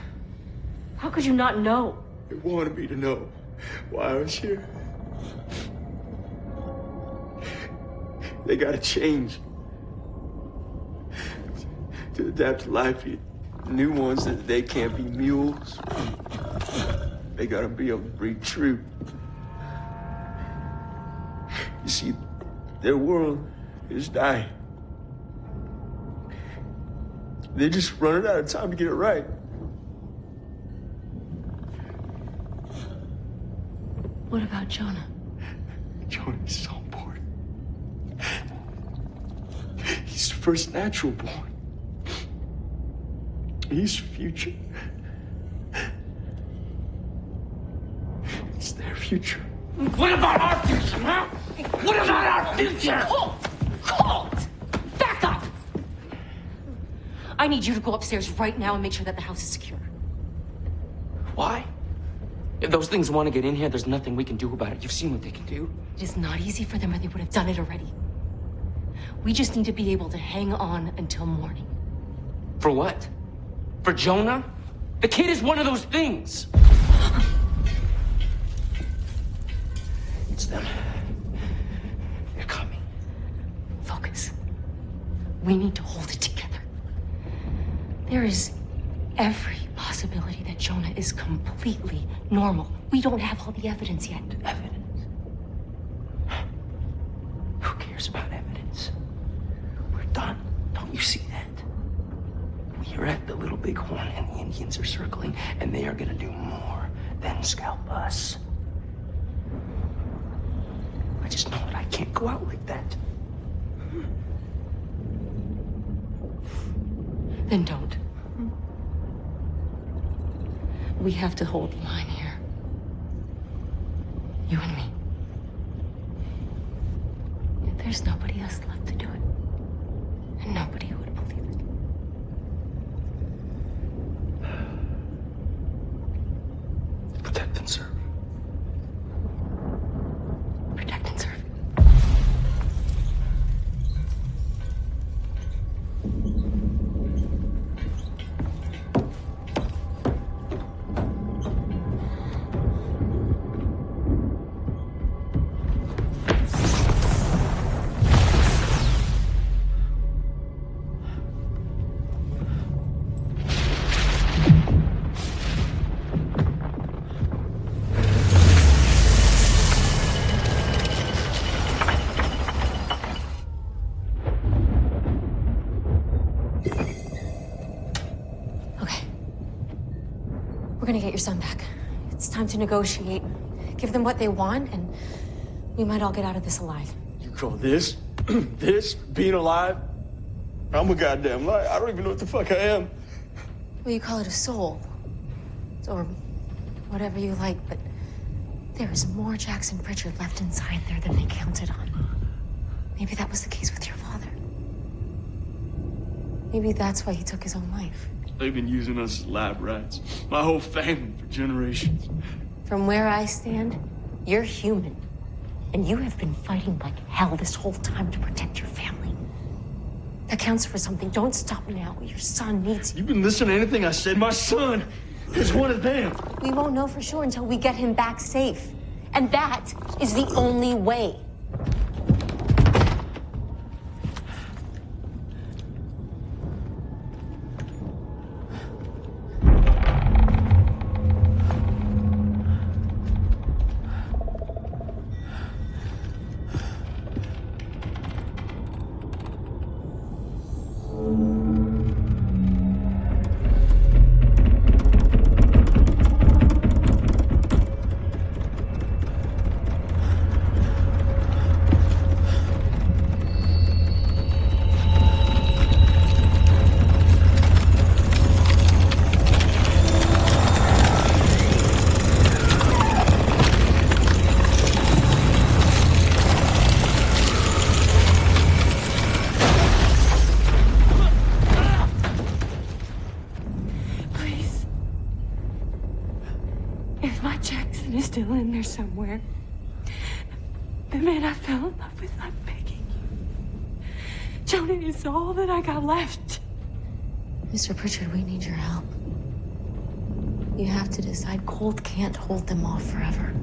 How could you not know? They wanted me to know why I was here. They gotta change. To adapt to life, new ones that they can't be mules. They gotta be able to breed true. You see, their world is dying. They're just running out of time to get it right. What about Jonah? Jonah's so important. He's the first natural born. He's the future. It's their future. What about our future, huh? What about our future? Halt! Back up! I need you to go upstairs right now and make sure that the house is secure. Why? If those things want to get in here, there's nothing we can do about it. You've seen what they can do. It is not easy for them, or they would have done it already. We just need to be able to hang on until morning. For what? For Jonah? The kid is one of those things. It's them. They're coming. Focus. We need to hold it together. There is every possibility that Jonah is completely normal. We don't have all the evidence yet. Evidence? Who cares about evidence? We're done. Don't you see that? We are at the Little Bighorn and the Indians are circling, and they are gonna do more than scalp us. I just know that I can't go out like that. Then don't. We have to hold the line here. You and me. There's nobody else left to do it. And nobody would believe it. Protect and serve. Protect and serve. We're gonna get your son back. It's time to negotiate. Give them what they want, and we might all get out of this alive. You call this, this being alive? I'm a goddamn liar. I don't even know what the fuck I am. Well, you call it a soul. Or whatever you like, but there is more Jackson Pritchard left inside there than they counted on. Maybe that was the case with your father. Maybe that's why he took his own life. They've been using us as lab rats. My whole family for generations. From where I stand, you're human. And you have been fighting like hell this whole time to protect your family. That counts for something. Don't stop now. Your son needs you. You've been listening to anything I said? My son is one of them. We won't know for sure until we get him back safe. And that is the only way. If my Jackson is still in there somewhere, the man I fell in love with, I'm begging you. Jonah is all that I got left. Mr. Pritchard, we need your help. You have to decide. Cold can't hold them off forever.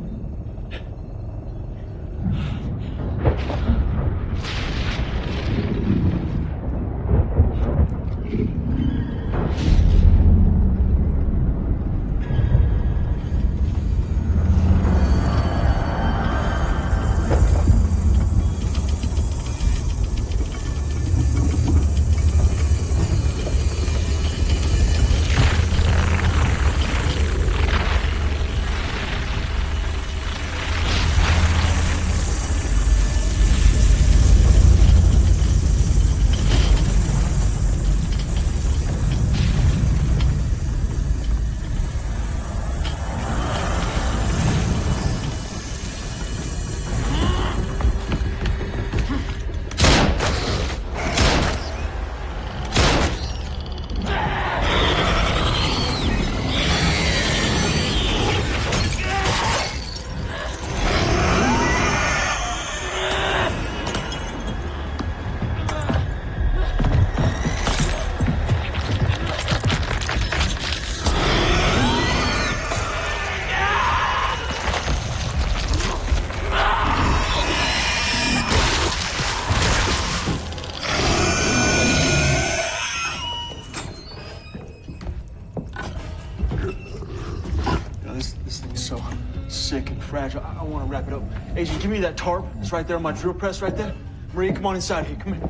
weak and fragile. I want to wrap it up. Agent, give me that tarp. It's right there on my drill press right there. Maria, come on inside here. Come here.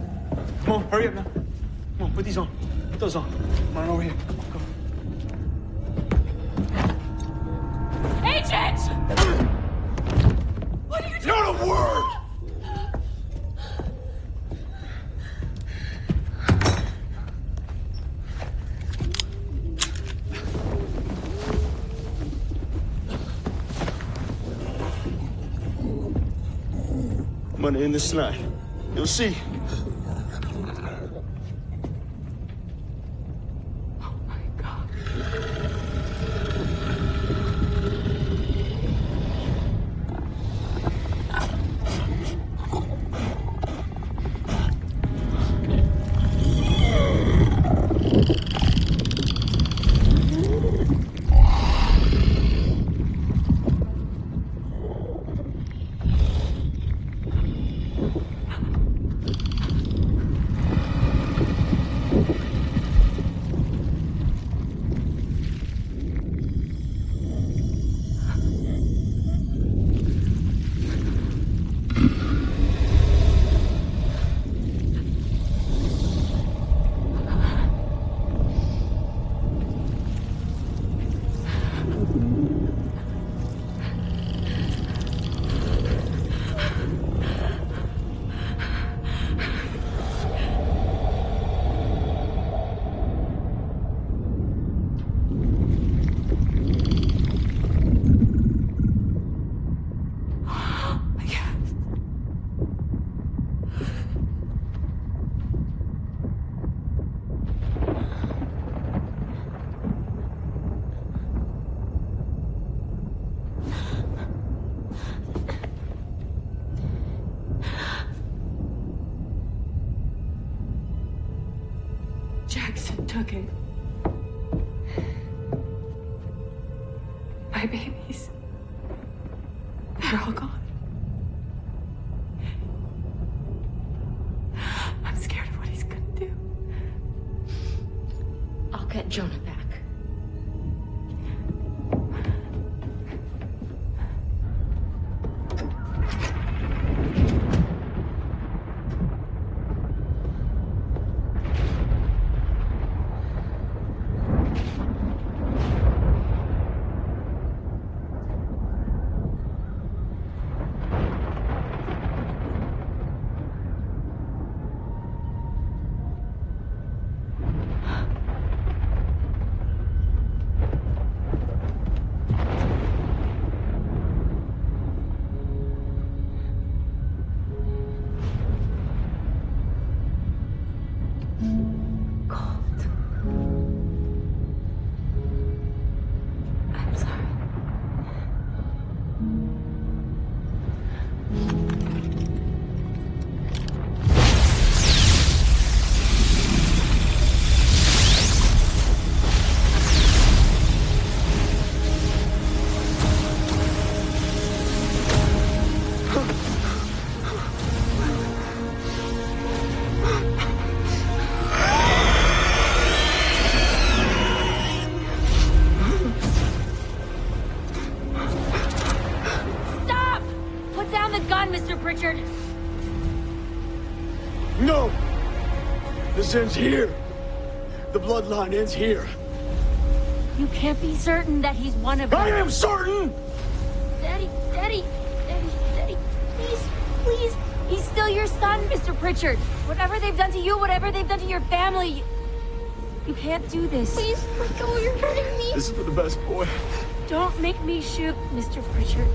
Come on, hurry up now. Come on, put these on. Put those on. Come on over here. Go. Agent! What are you doing? Not a word! I'm gonna end this tonight. You'll see. Oh my God. Jackson took it. My babies. They're all gone. I'm scared of what he's gonna do. I'll get Jonah back. Richard. No! This ends here. The bloodline ends here. You can't be certain that he's one of them. I am certain! Daddy, please. He's still your son, Mr. Pritchard. Whatever they've done to you, whatever they've done to your family, you can't do this. Please, let go, you're hurting me. This is for the best boy. Don't make me shoot, Mr. Pritchard.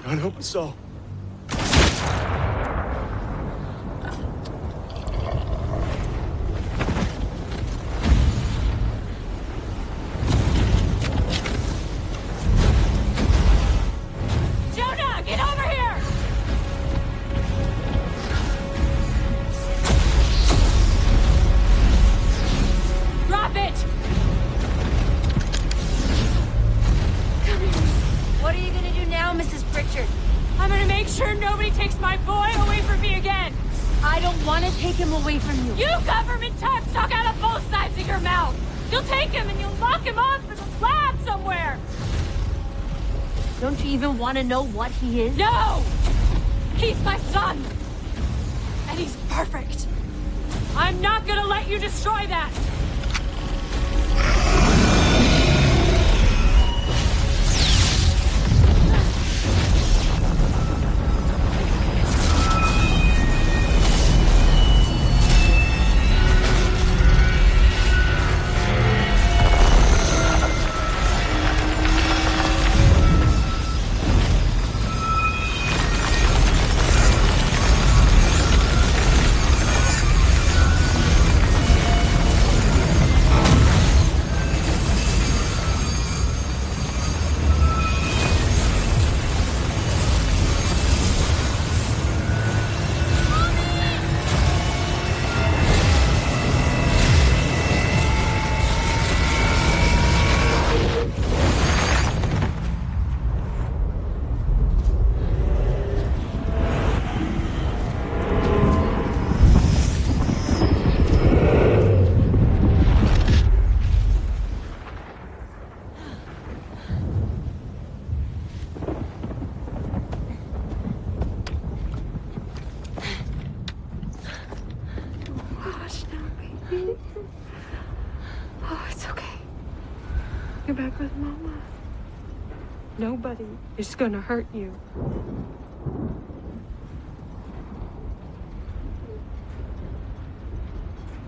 God help us all. Jonah, get over here! Drop it! Come here. What are you gonna do now, Mrs. Pritchard? I'm gonna make sure nobody takes my boy away from me again! I don't want to take him away from you. You government touts talk out of both sides of your mouth! You'll take him and you'll lock him up in a lab somewhere! Don't you even want to know what he is? No! He's my son! And he's perfect! I'm not gonna let you destroy that! You're back with Mama. Nobody is gonna hurt you.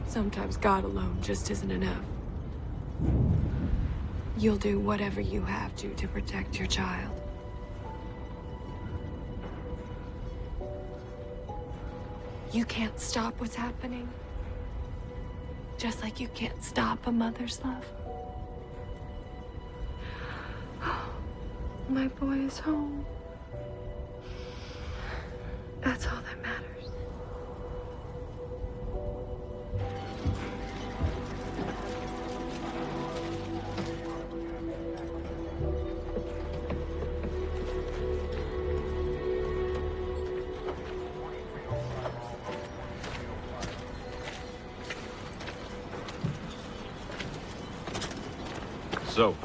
Sometimes God alone just isn't enough. You'll do whatever you have to protect your child. You can't stop what's happening. Just like you can't stop a mother's love. My boy is home. That's all that matters. So,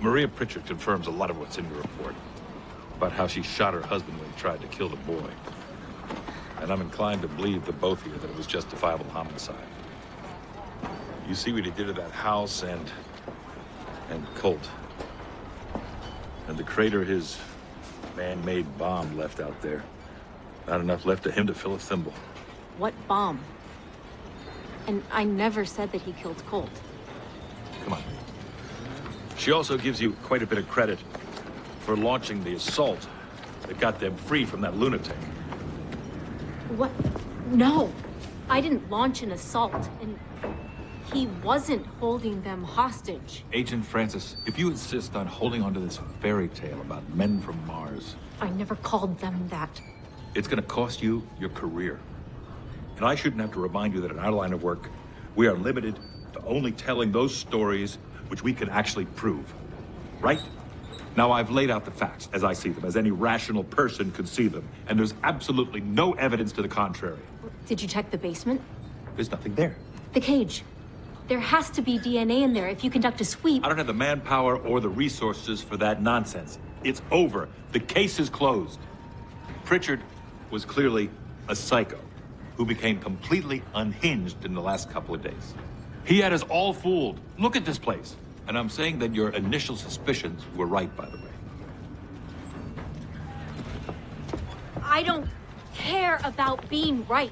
Maria Pritchard confirms a lot of what's in your report about how she shot her husband when he tried to kill the boy. And I'm inclined to believe the both of you that it was justifiable homicide. You see what he did to that house and Colt. And the crater his man-made bomb left out there. Not enough left of him to fill a thimble. What bomb? And I never said that he killed Colt. Come on. She also gives you quite a bit of credit for launching the assault that got them free from that lunatic. What? No. I didn't launch an assault, and he wasn't holding them hostage. Agent Francis, if you insist on holding onto this fairy tale about men from Mars... I never called them that. It's gonna cost you your career. And I shouldn't have to remind you that in our line of work, we are limited to only telling those stories which we can actually prove. Right? Now, I've laid out the facts as I see them, as any rational person could see them, and there's absolutely no evidence to the contrary. Did you check the basement? There's nothing there. The cage. There has to be DNA in there if you conduct a sweep. I don't have the manpower or the resources for that nonsense. It's over. The case is closed. Pritchard was clearly a psycho who became completely unhinged in the last couple of days. He had us all fooled. Look at this place. And I'm saying that your initial suspicions were right, by the way. I don't care about being right.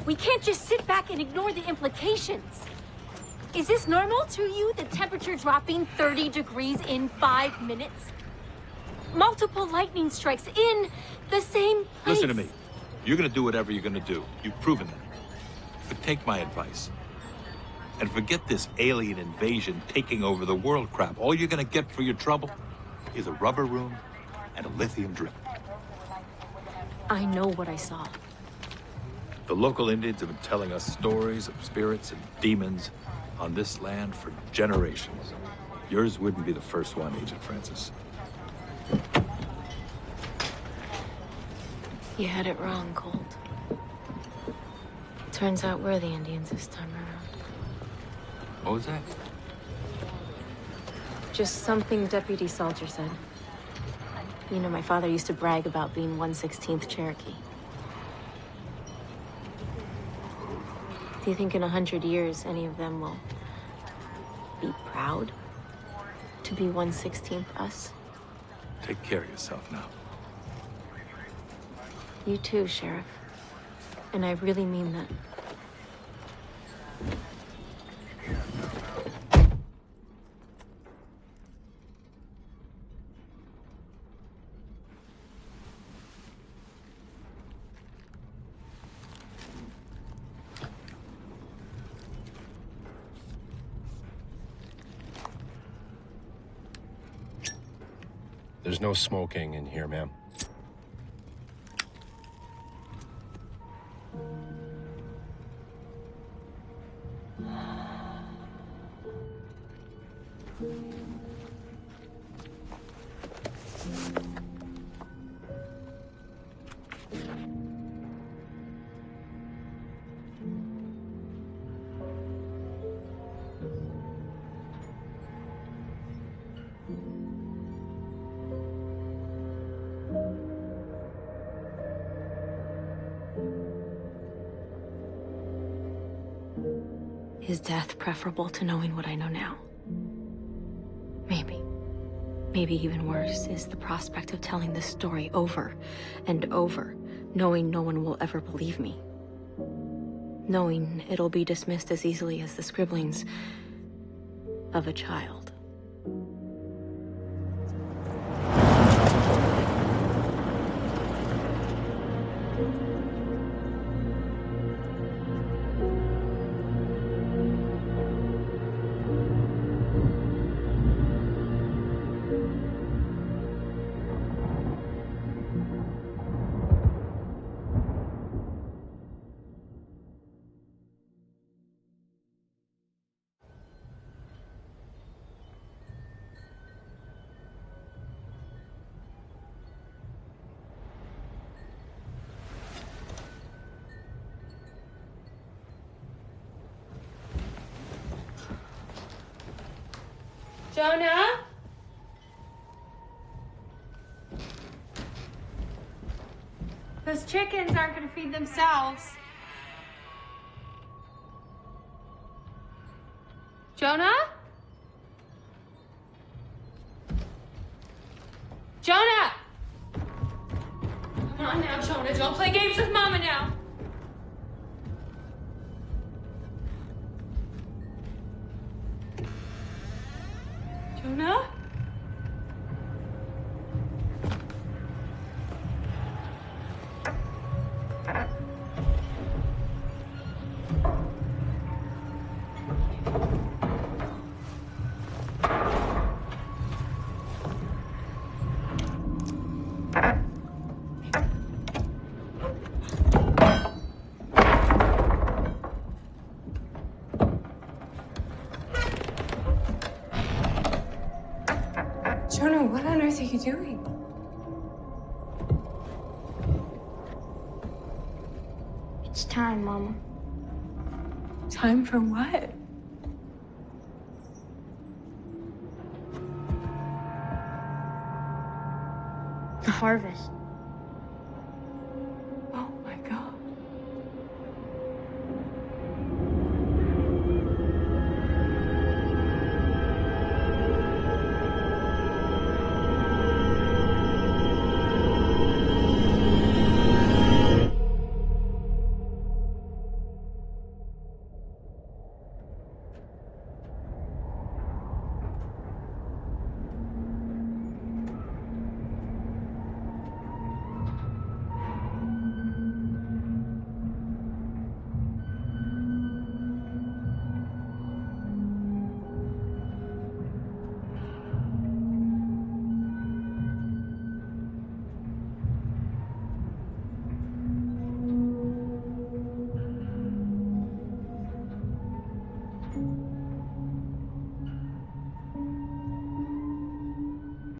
We can't just sit back and ignore the implications. Is this normal to you, the temperature dropping 30 degrees in 5 minutes? Multiple lightning strikes in the same place. Listen to me. You're gonna do whatever you're gonna do. You've proven that. But take my advice. And forget this alien invasion taking over the world crap. All you're gonna get for your trouble is a rubber room and a lithium drip. I know what I saw. The local Indians have been telling us stories of spirits and demons on this land for generations. Yours wouldn't be the first one, Agent Francis. You had it wrong, Colt. Turns out we're the Indians this time around. What was that? Just something Deputy Salter said. You know, my father used to brag about being 1/16th Cherokee. Do you think in 100 years any of them will be proud to be 1/16th us? Take care of yourself now. You too, Sheriff. And I really mean that. There's no smoking in here, ma'am. Is death preferable to knowing what I know now? Maybe. Maybe even worse is the prospect of telling this story over and over, knowing no one will ever believe me. Knowing it'll be dismissed as easily as the scribblings of a child. Jonah? Those chickens aren't gonna feed themselves. Jonah? Jonah! Come on now, Jonah. Don't play games with Mama now. Jonah? Jonah, what on earth are you doing? It's time, Mama. Time for what? The harvest.